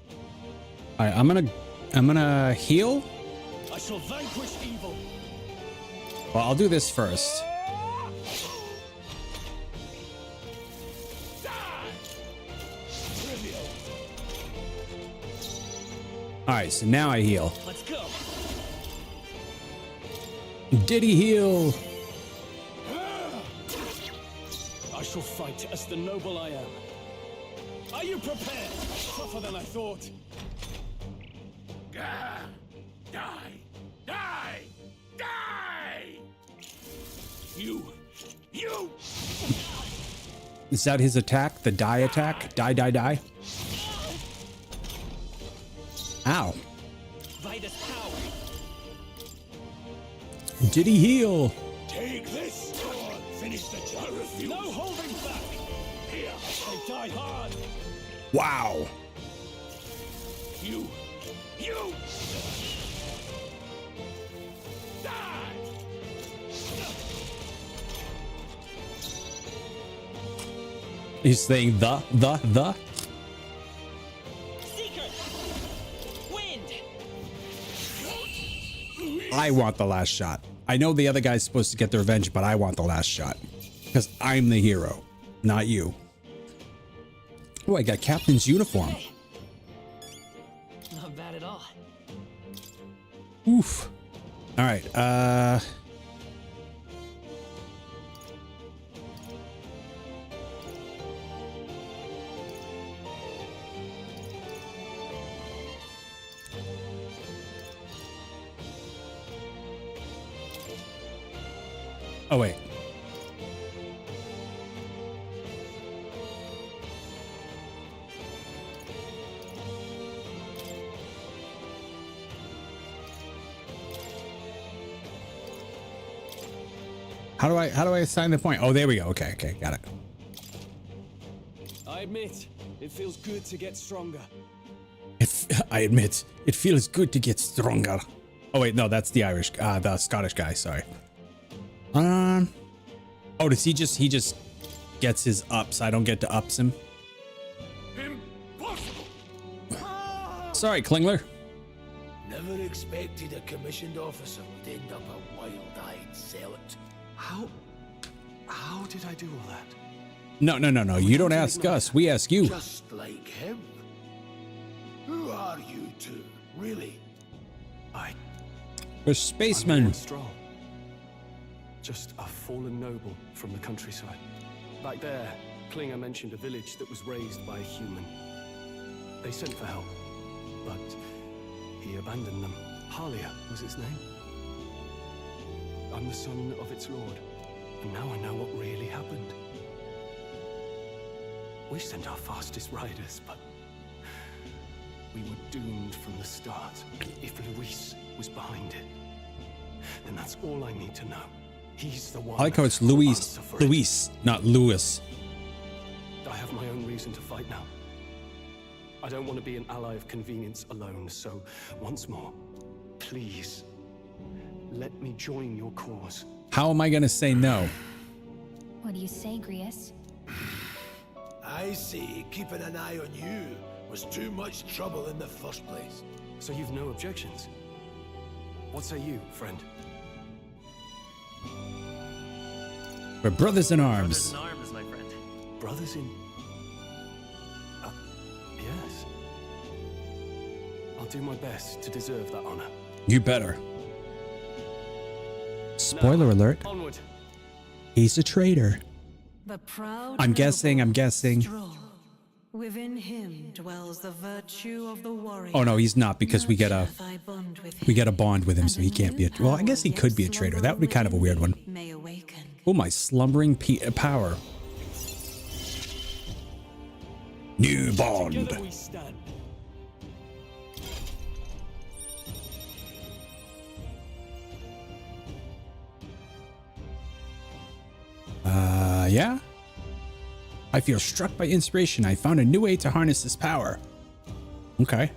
All right, I'm gonna heal. I shall vanquish evil. Well, I'll do this first. All right, so now I heal. Let's go. Did he heal? I shall fight as the noble I am. Are you prepared? Tougher than I thought. Die! Die! Die! You! Is that his attack? The die attack? Die. Ow. Vitus power! Did he heal? Take this! Finish the job. I refuse. No holding back. Here. They die hard. Wow. You! Die! He's saying the. Seeker! Wind! I want the last shot. I know the other guy's supposed to get the revenge, but I want the last shot. Because I'm the hero, not you. Oh, I got Captain's uniform. Not bad at all. Oof. All right, oh, wait. How do I assign the point? Oh, there we go. Okay, got it. I admit, it feels good to get stronger. I admit, it feels good to get stronger. Oh wait, no, that's the Scottish guy. Sorry. Oh, does he just gets his ups? I don't get to ups him. Impossible! Sorry, Klingler. Never expected a commissioned officer would end up a wild-eyed zealot. How did I do all that? No. You don't ask us. We ask you. Just like him. Who are you two, really? We're spacemen. I'm Strong. Just a fallen noble from the countryside. Back there, Klinger mentioned a village that was raised by a human. They sent for help, but he abandoned them. Halia was its name. I'm the son of its lord, and now I know what really happened. We sent our fastest riders, but we were doomed from the start. If Luis was behind it, then that's all I need to know. He's the one. I like how it's who will Luis, answer for it. Luis, not Lewis. I have my own reason to fight now. I don't want to be an ally of convenience alone, so once more, please, let me join your cause. How am I gonna say no? What do you say, Grius? I say keeping an eye on you was too much trouble in the first place. So you've no objections? What say you, friend? We're brothers in arms. Brothers in arms, brothers in... yes. I'll do my best to deserve that honor. You better. Spoiler alert. Onward. He's a traitor. The proud I'm guessing. Stroll. Within him dwells the virtue of the warrior. Oh no, he's not, because we get a bond with him, so he can't be a. Well, I guess he could be a traitor. That would be kind of a weird one. Oh, my slumbering power. New bond. Together we stand. Yeah. I feel struck by inspiration. I found a new way to harness this power. Okay.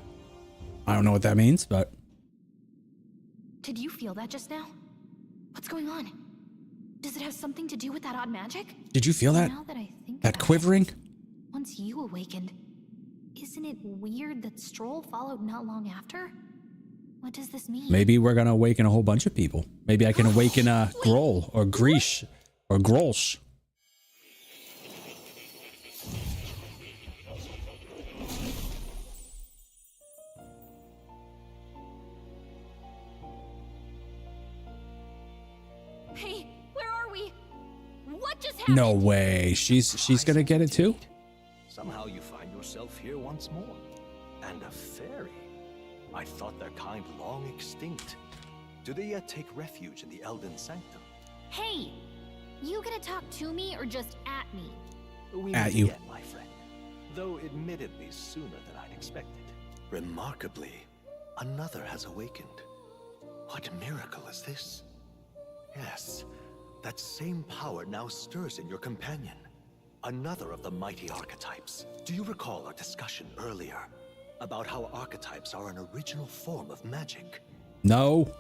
I don't know what that means, but... Did you feel that just now? What's going on? Does it have something to do with that odd magic? Did you feel that? Now that I think That about quivering? it, once you awakened, isn't it weird that Stroll followed not long after? What does this mean? Maybe we're gonna awaken a whole bunch of people. Maybe I can awaken Groll or Grish or Grolsch. Hey, where are we? What just happened? No way. She's gonna get it too? Somehow you find yourself here once more. And a fairy. I thought their kind long extinct. Do they yet take refuge in the Elden Sanctum? Hey, you gonna talk to me or just at me? We At meet you. again, my friend. Though admittedly sooner than I'd expected. Remarkably, another has awakened. What miracle is this? Yes, that same power now stirs in your companion. Another of the mighty archetypes. Do you recall our discussion earlier about how archetypes are an original form of magic? No.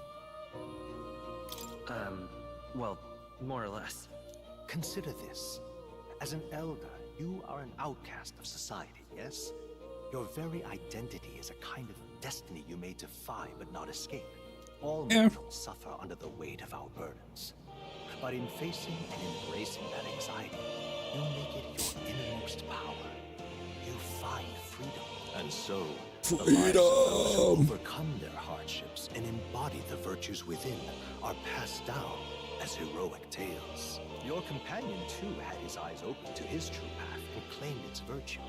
Well, more or less. Consider this. As an elder, you are an outcast of society, yes? Your very identity is a kind of destiny you may defy but not escape. All mortals suffer under the weight of our burdens. But in facing and embracing that anxiety, you make it your innermost power. You find freedom. And so, the lives of those who overcome their hardships and embody the virtues within are passed down as heroic tales. Your companion, too, had his eyes open to his true path and claimed its virtue.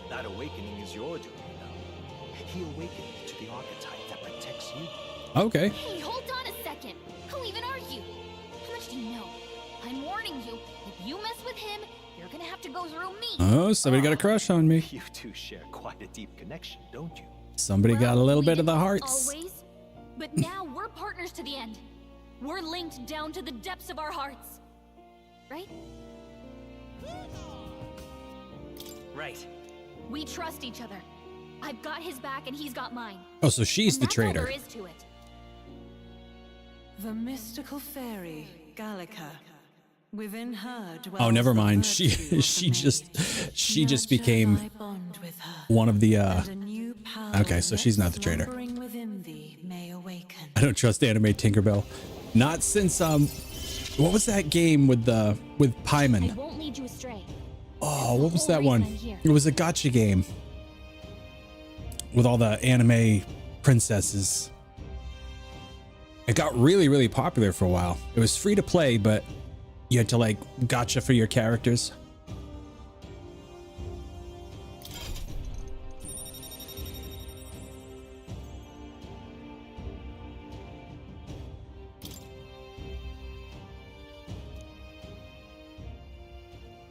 That awakening is your doing, you know. He awakened to the archetype that protects you. Okay. Hey, hold on a second. Who even are you? How much do you know? I'm warning you. If you mess with him, you're gonna have to go through me. Oh, somebody got a crush on me. You two share quite a deep connection, don't you? Somebody got a little bit of the hearts. Always. But now we're partners to the end. We're linked down to the depths of our hearts. Right? Right. We trust each other. I've got his back and he's got mine. Oh, so she's And the that's all traitor. there is to it. The mystical fairy, Gallica. Within her dwells Oh, never the mind. virtue of the She just Nurture became thy bond with her, one of the and a new power Okay, so she's not the traitor. slumbering within thee may awaken. I don't trust anime Tinkerbell. Not since what was that game with Paimon? I won't lead you astray. Oh, what was that one? It was a gacha game with all the anime princesses. It got really, really popular for a while. It was free to play, but you had to like gacha for your characters.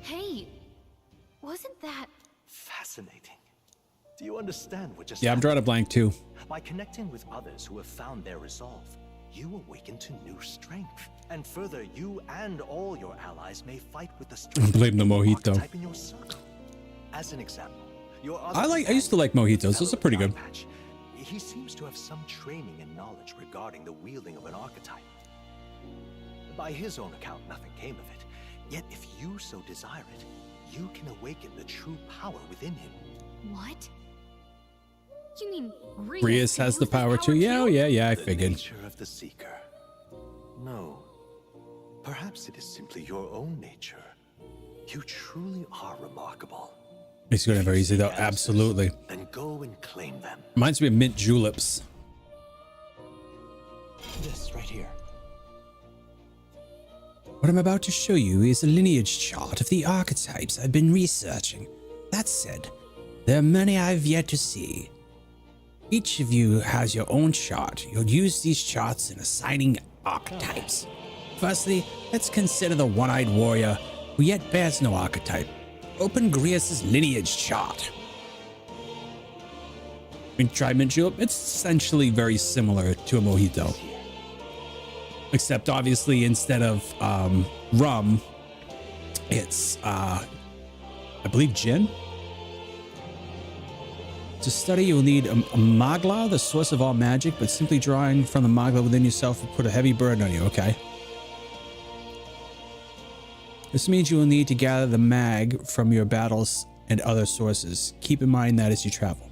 Hey, wasn't that... Fascinating. Do you understand what just Yeah, I'm drawing a blank too. By connecting with others who have found their resolve, you awaken to new strength. And further, you and all your allies may fight with the strength Blame the mojito. archetype in your circle. As an example, your other I used to like mojitos. Those are pretty good. Patch, he seems to have some training and knowledge regarding the wielding of an archetype. By his own account, nothing came of it. Yet if you so desire it, you can awaken the true power within him. What? You mean Rias has the power too. Yeah, oh, yeah, I The figured. nature of the seeker. No. Perhaps it is simply your own nature. You truly are remarkable. It's gonna be very easy though. Absolutely. Then go and claim them. Reminds me of mint juleps. This right here. What I'm about to show you is a lineage chart of the archetypes I've been researching. That said, there are many I've yet to see. Each of you has your own chart. You'll use these charts in assigning archetypes. Firstly, let's consider the one-eyed warrior who yet bears no archetype. Open Grius's lineage chart. In try mint julep, it's essentially very similar to a mojito. Except obviously instead of rum, it's I believe gin. To study, you will need a magla, the source of all magic, but simply drawing from the magla within yourself will put a heavy burden on you. Okay. This means you will need to gather the mag from your battles and other sources. Keep in mind that as you travel.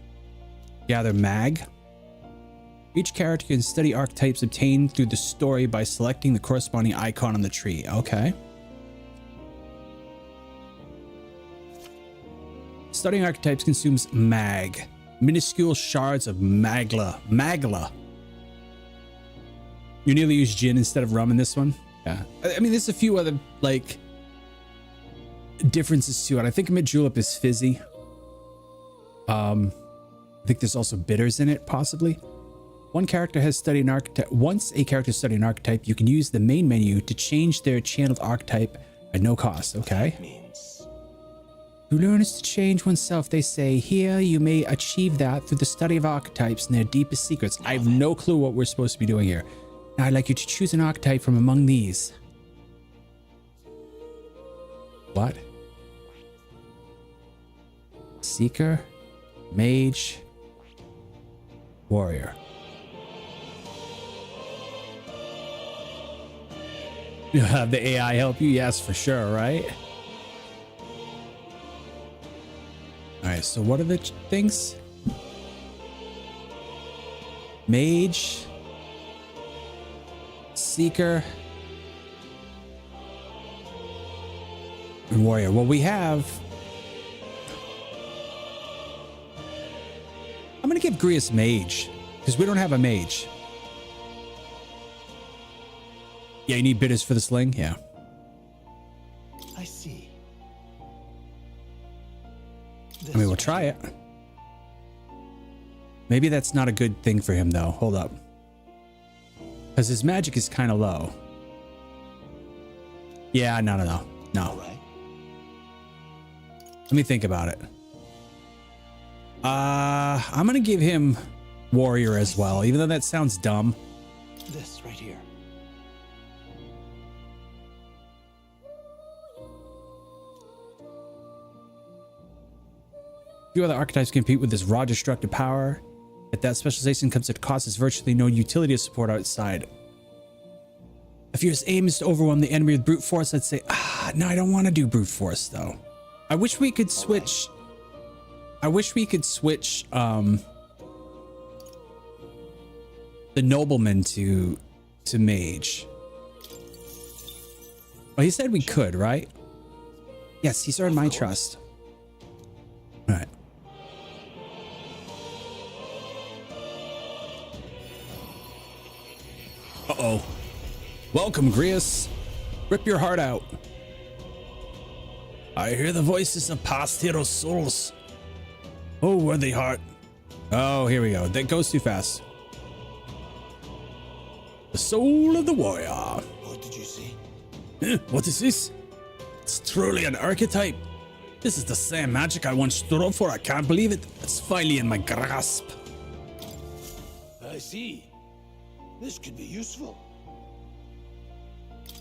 Gather mag. Each character can study archetypes obtained through the story by selecting the corresponding icon on the tree. Okay. Studying archetypes consumes mag. Minuscule shards of magla. You nearly use gin instead of rum in this one? Yeah. I mean, there's a few other, like, differences to it. I think mint julep is fizzy. I think there's also bitters in it, possibly. Once a character has studied an archetype, you can use the main menu to change their channeled archetype at no cost. Okay. To learn is to change oneself, they say. Here, you may achieve that through the study of archetypes and their deepest secrets. I have no clue what we're supposed to be doing here. Now, I'd like you to choose an archetype from among these. What? Seeker, Mage, Warrior. You'll have the AI help you? Yes, for sure, right? Alright, so what are the things? Mage, Seeker, and Warrior. Well, we have... I'm going to give Grius Mage, because we don't have a Mage. Yeah, you need bitters for the sling? Yeah. I see. I mean, we'll try it. Maybe that's not a good thing for him, though. Hold up. Because his magic is kind of low. Yeah, no. All right. Let me think about it. I'm going to give him Warrior as well, even though that sounds dumb. This right here. Few other archetypes compete with this raw destructive power. If that specialization comes at cost, there's virtually no utility to support outside. If your aim is to overwhelm the enemy with brute force, I'd say, no, I don't want to do brute force though. I wish we could switch. I wish we could switch the nobleman to mage. Well, he said we could, right? Yes, he's earned my trust. All right. Uh-oh. Welcome, Grius. Rip your heart out. I hear the voices of past heroes' souls. Oh, worthy heart. Oh, here we go. That goes too fast. The soul of the warrior. What did you see? What is this? It's truly an archetype. This is the same magic I once stood up for. I can't believe it. It's finally in my grasp. I see. This could be useful.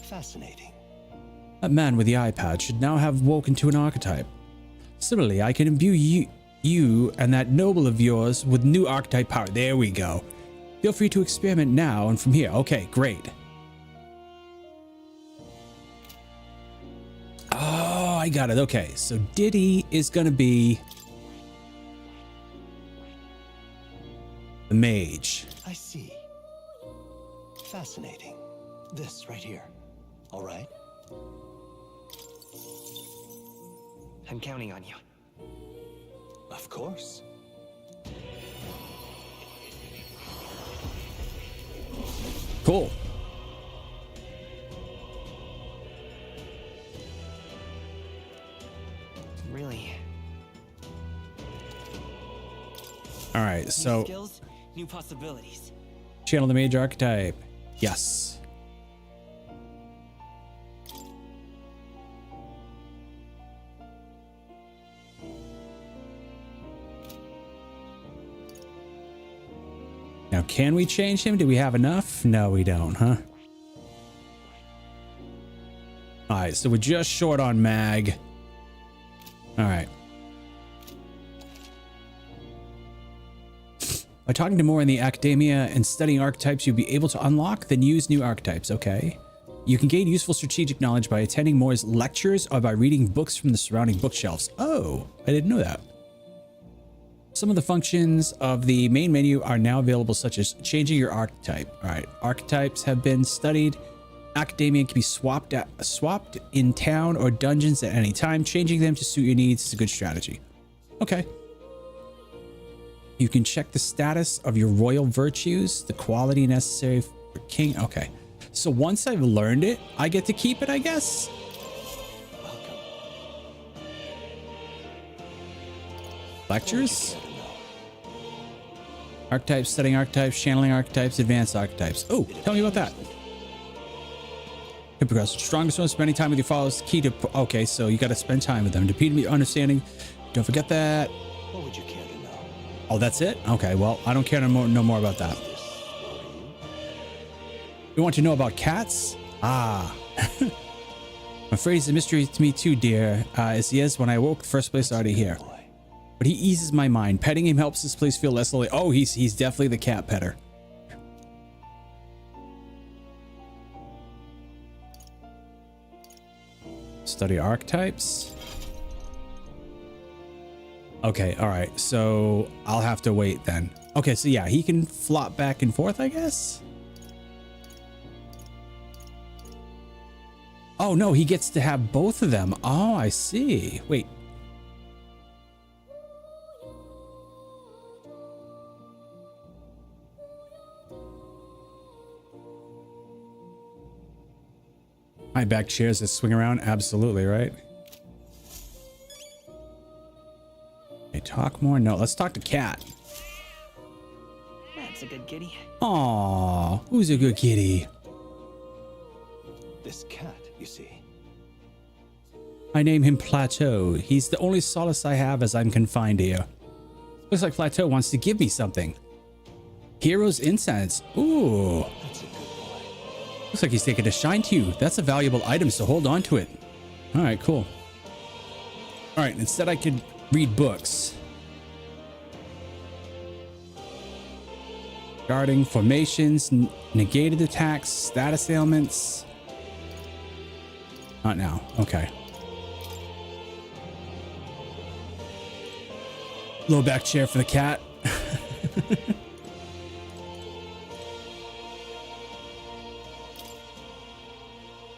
Fascinating. That man with the eye patch should now have woken to an archetype. Similarly, I can imbue you and that noble of yours with new archetype power. There we go. Feel free to experiment now and from here. Okay, great. Oh, I got it. Okay, so Diddy is going to be the mage. I see. Fascinating. This right here. All right. I'm counting on you. Of course. Cool. Really. All right, New so skills, new possibilities. channel the mage archetype. Yes. Now, can we change him? Do we have enough? No, we don't, huh? All right, so we're just short on mag. All right. By talking to more in the academia and studying archetypes, you'll be able to unlock then use new archetypes. Okay. You can gain useful strategic knowledge by attending Moore's lectures or by reading books from the surrounding bookshelves. Oh, I didn't know that. Some of the functions of the main menu are now available, such as changing your archetype. All right, archetypes have been studied. Academia can be swapped in town or dungeons at any time. Changing them to suit your needs is a good strategy. Okay. You can check the status of your royal virtues, the quality necessary for king. Okay. So once I've learned it, I get to keep it, I guess. Lectures? Archetypes, studying archetypes, channeling archetypes, advanced archetypes. Oh, tell me about that. Can progress. Strongest one, spending time with your followers. Key to... Okay, so you got to spend time with them. To impede understanding. Don't forget that. What would you care to know? Oh, that's it? Okay, well, I don't care to know more about that. You want to know about cats? Ah. I'm afraid he's a mystery to me too, dear. As he is when I woke, the first place already here. But he eases my mind. Petting him helps this place feel less lonely. Oh, he's definitely the cat petter. Study archetypes. Okay, all right. So I'll have to wait then. Okay, so yeah, he can flop back and forth, I guess. Oh no, he gets to have both of them. Oh, I see. Wait. My back chairs that swing around? Absolutely, right? Hey, talk more? No, let's talk to Cat. That's a good kitty. Aww, who's a good kitty? This cat, you see. I name him Plateau. He's the only solace I have as I'm confined here. Looks like Plateau wants to give me something. Hero's incense. Ooh. That's a good boy. Looks like he's taking a shine to you. That's a valuable item, so hold on to it. All right, cool. All right, instead I could read books. Guarding formations, negated attacks, status ailments. Not now. Okay. Low back chair for the cat.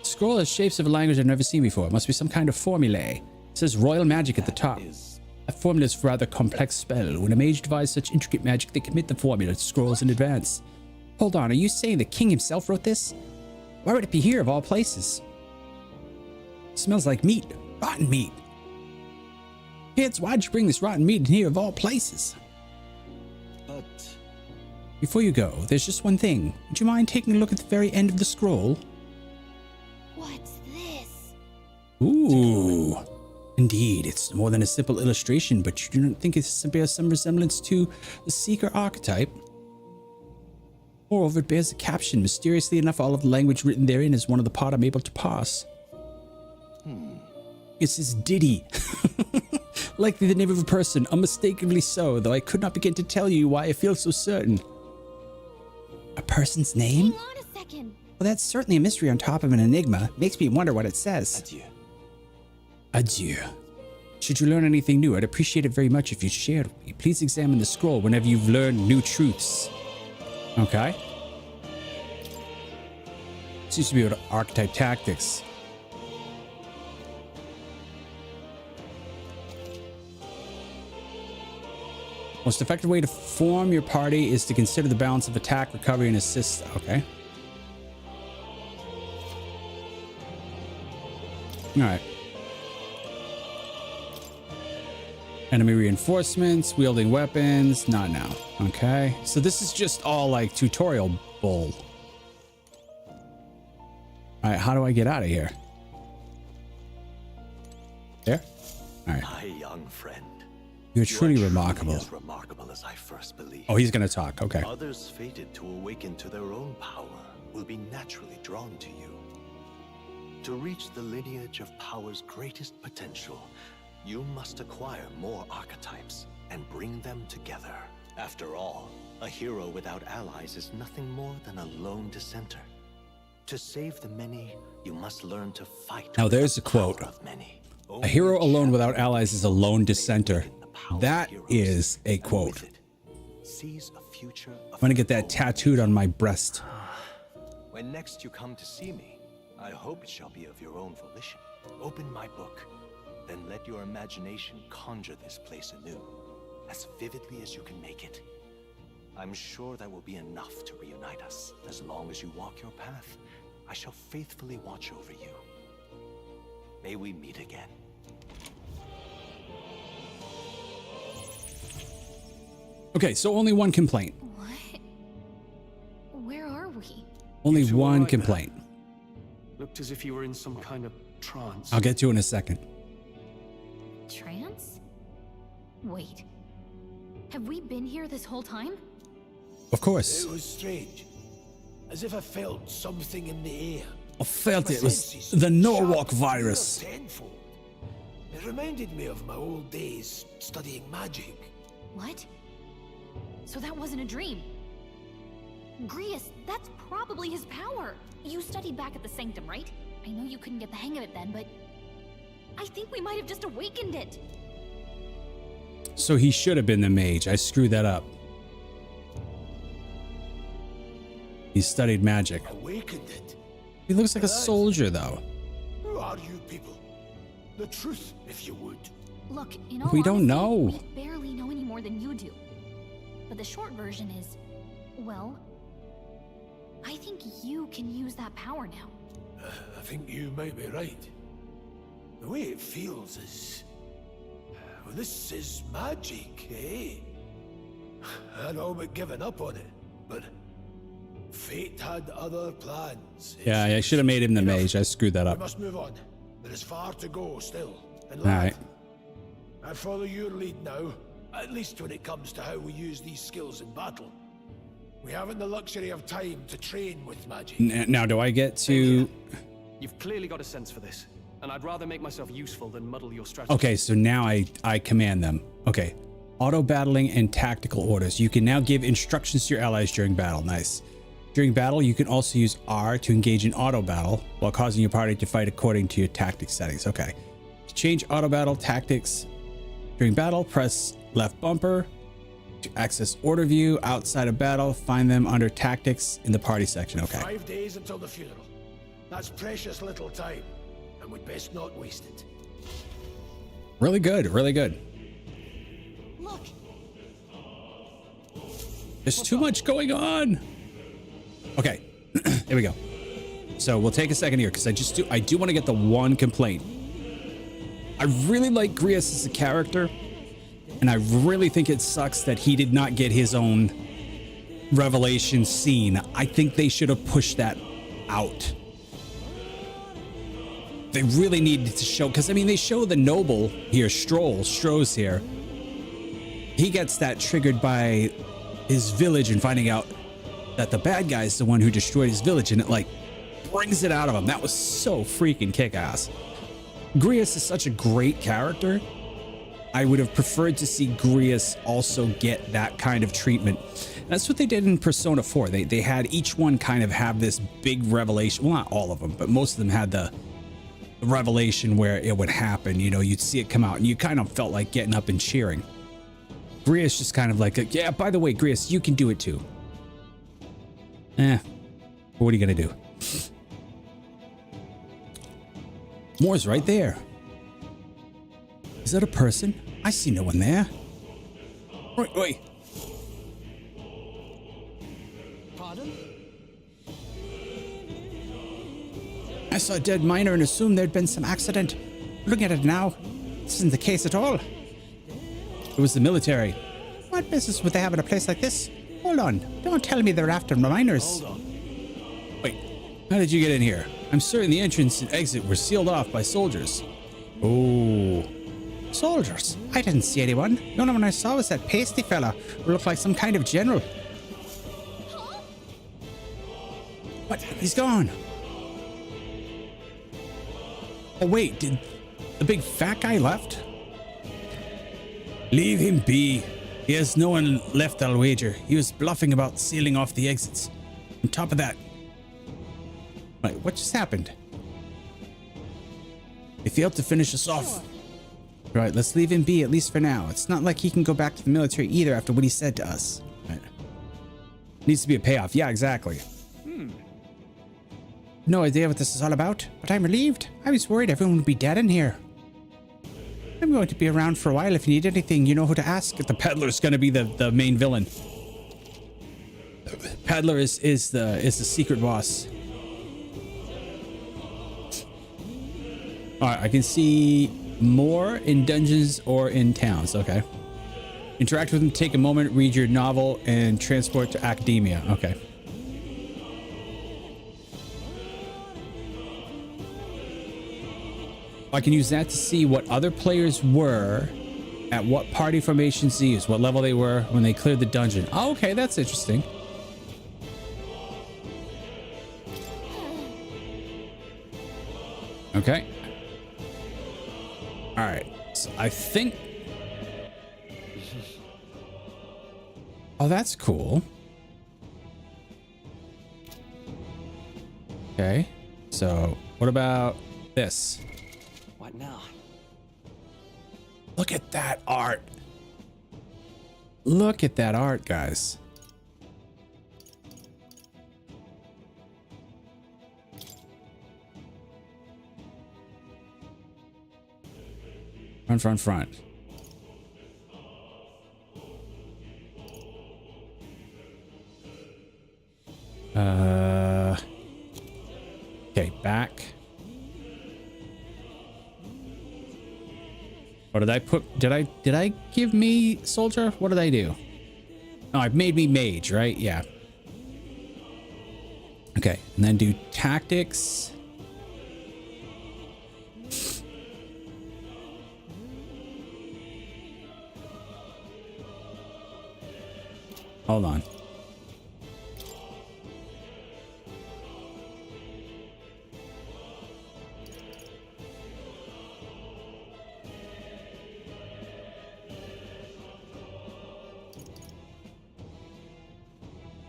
Scroll has shapes of a language I've never seen before. It must be some kind of formulae. It says royal magic at the top. That formula is a rather complex spell. When a mage devises such intricate magic, they commit the formula to scrolls in advance. Hold on, are you saying the king himself wrote this? Why would it be here of all places? It smells like meat. Rotten meat. Kids, why'd you bring this rotten meat in here of all places? But before you go, there's just one thing. Would you mind taking a look at the very end of the scroll? What's this? Ooh. Indeed, it's more than a simple illustration, but you do not think it bears some resemblance to the Seeker archetype? Moreover, it bears a caption. Mysteriously enough, all of the language written therein is one of the part I'm able to parse. It's this ditty. Likely the name of a person, unmistakably so, though I could not begin to tell you why I feel so certain. A person's name? Hang on a second. Well, that's certainly a mystery on top of an enigma. Makes me wonder what it says. adieu. Adieu. Should you learn anything new, I'd appreciate it very much if you shared with me. Please examine the scroll whenever you've learned new truths. Okay. Seems to be about archetype tactics. Most effective way to form your party is to consider the balance of attack, recovery, and assist. Okay. All right. Enemy reinforcements, wielding weapons, not now. Okay. So this is just all like tutorial bull. All right. How do I get out of here? There? All right. My young friend. You're truly remarkable. As remarkable as I first believed. Oh, he's gonna talk. Okay. Others fated to awaken to their own power will be naturally drawn to you. To reach the lineage of power's greatest potential, you must acquire more archetypes and bring them together. After all, a hero without allies is nothing more than a lone dissenter. To save the many, you must learn to fight. Now there's a quote. A hero alone without allies is a lone dissenter. That is a quote. I'm gonna get that tattooed on my breast. When next you come to see me, I hope it shall be of your own volition. Open my book, then let your imagination conjure this place anew, as vividly as you can make it. I'm sure that will be enough to reunite us. As long as you walk your path, I shall faithfully watch over you. May we meet again. Okay, so only one complaint. What? Where are we? Only one complaint. Looked as if you were in some kind of trance. I'll get to it in a second. Trance? Wait. Have we been here this whole time? Of course. It was strange. As if I felt something in the air. I felt it was the Norwalk virus. Tenfold. It reminded me of my old days studying magic. What? So that wasn't a dream. Grius, that's probably his power. You studied back at the Sanctum, right? I know you couldn't get the hang of it then, but I think we might have just awakened it. So he should have been the mage. I screwed that up. He studied magic. Awakened it? He looks like a soldier, though. Who are you people? The truth, if you would. Look, in all We don't honesty, know. We barely know any more than you do. But the short version is, well, I think you can use that power now. I think you might be right. The way it feels is... Well, this is magic, eh? I'd all but given up on it, but... Fate had other plans. Yeah, I should have made him the mage. I screwed that We up. must move on. There is far to go still. And All right. I follow your lead now, at least when it comes to how we use these skills in battle. We haven't the luxury of time to train with magic. Now, do I get to... You've clearly got a sense for this, and I'd rather make myself useful than muddle your strategy. Okay, so now I command them. Okay. Auto battling and tactical orders. You can now give instructions to your allies during battle. Nice. During battle, you can also use R to engage in auto battle while causing your party to fight according to your tactics settings. Okay. To change auto battle tactics during battle, press left bumper. To access order view outside of battle, find them under tactics in the party section. Okay. 5 days until the funeral. That's precious little time, and we'd best not waste it. Really good. Really good. Look. There's too much going on. Okay. Here we go. So we'll take a second here because I do want to get the one complaint. I really like Grius as a character, and I really think it sucks that he did not get his own revelation scene. I think they should have pushed that out. They really needed to show, because I mean, they show the noble here, Stroh's here. He gets that triggered by his village and finding out that the bad guy is the one who destroyed his village, and it like brings it out of him. That was so freaking kick-ass. Grius is such a great character. I would have preferred to see Grius also get that kind of treatment. And that's what they did in Persona 4. They had each one kind of have this big revelation. Well, not all of them, but most of them had the revelation where it would happen. You know, you'd see it come out and you kind of felt like getting up and cheering. Grius just kind of like, yeah, by the way, Grius, you can do it too. What are you gonna do? Moore's right there. Is that a person? I see no one there. Oi. Pardon? I saw a dead miner and assumed there'd been some accident. Looking at it now, this isn't the case at all. It was the military. What business would they have in a place like this? Hold on. Don't tell me they're after miners. Hold on. Wait, how did you get in here? I'm certain the entrance and exit were sealed off by soldiers. Oh. Soldiers? I didn't see anyone. The only one I saw was that pasty fella who looked like some kind of general. What? He's gone. Oh wait, did the big fat guy left? Leave him be. He has no one left, I'll wager. He was bluffing about sealing off the exits. On top of that... Wait, what just happened? He failed to finish us off. Right, let's leave him be, at least for now. It's not like he can go back to the military either after what he said to us. Right. Needs to be a payoff. Yeah, exactly. No idea what this is all about, but I'm relieved. I was worried everyone would be dead in here. I'm going to be around for a while. If you need anything, you know who to ask. The peddler's gonna be the main villain. Peddler is the secret boss. Alright, I can see more in dungeons or in towns. Okay. Interact with them, take a moment, read your novel, and transport to academia. Okay. I can use that to see what other players were at what party formations they used, what level they were when they cleared the dungeon. Oh, okay, that's interesting. Okay. All right. So I think... Oh, that's cool. Okay. So what about this? What now? Look at that art. Look at that art, guys. Front. Okay, back. What did I put? Did I give me soldier? What did I do? Oh, I made me mage, right? Yeah. Okay, and then do tactics. Hold on.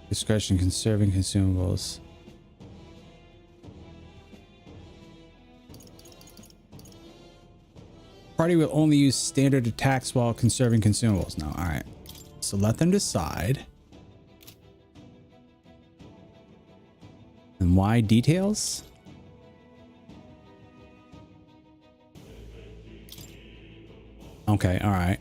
Discretion conserving consumables. Party will only use standard attacks while conserving consumables. No, all right. So let them decide. And why details? Okay, all right.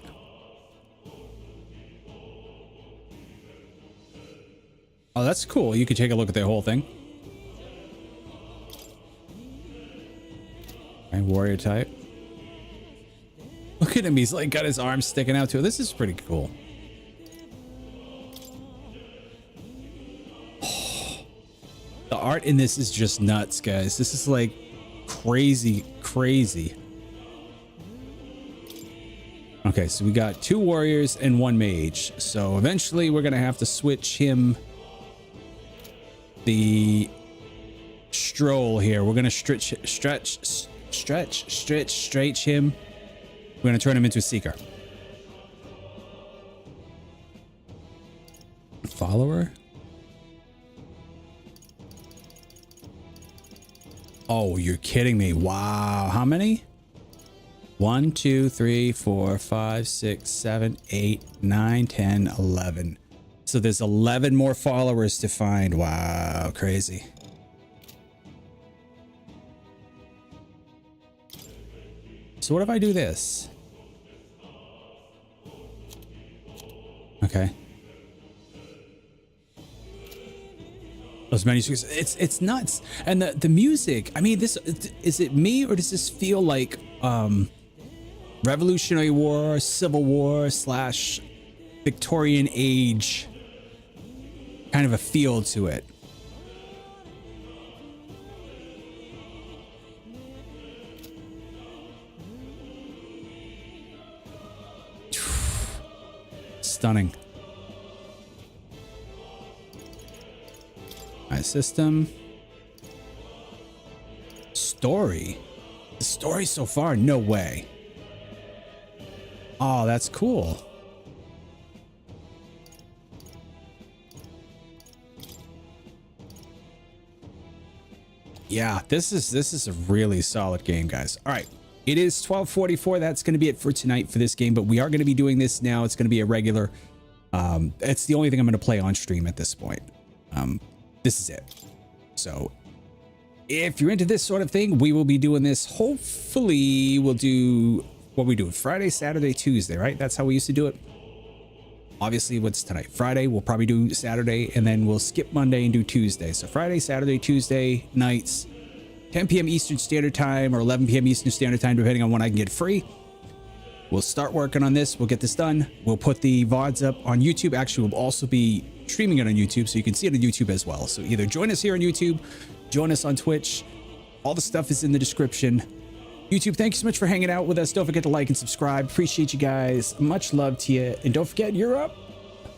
Oh, that's cool. You could take a look at the whole thing. Okay, warrior type. Look at him. He's like got his arms sticking out too. This is pretty cool. Oh, the art in this is just nuts, guys. This is like crazy. Okay, so we got 2 warriors and 1 mage. So eventually we're going to have to switch him the stroll here. We're going to stretch him. We're going to turn him into a seeker. Follower. Oh, you're kidding me. Wow. How many? 1, 2, 3, 4, 5, 6, 7, 8, 9, 10, 11. So there's 11 more followers to find. Wow, crazy. So what if I do this? Okay. Those menus, it's nuts. And the music, I mean, this, is it me or does this feel like Revolutionary War, Civil War / Victorian age kind of a feel to it? Stunning. My system. Story. The story so far, no way. Oh, that's cool. Yeah, this is a really solid game, guys. All right. It is 12:44. That's going to be it for tonight for this game, but we are going to be doing this now. It's going to be a regular. It's the only thing I'm going to play on stream at this point. This is it. So if you're into this sort of thing, we will be doing this. Hopefully we'll do what we do Friday, Saturday, Tuesday, right? That's how we used to do it. Obviously, what's tonight? Friday. We'll probably do Saturday, and then we'll skip Monday and do Tuesday. So Friday, Saturday, Tuesday nights, 10 p.m. Eastern Standard Time or 11 p.m. Eastern Standard Time, depending on when I can get free. We'll start working on this. We'll get this done. We'll put the VODs up on YouTube. Actually, we'll also be streaming it on YouTube, so you can see it on YouTube as well. So either join us here on YouTube, join us on Twitch. All the stuff is in the description. YouTube, thank you so much for hanging out with us. Don't forget to like and subscribe. Appreciate you guys. Much love to you. And don't forget, you're up.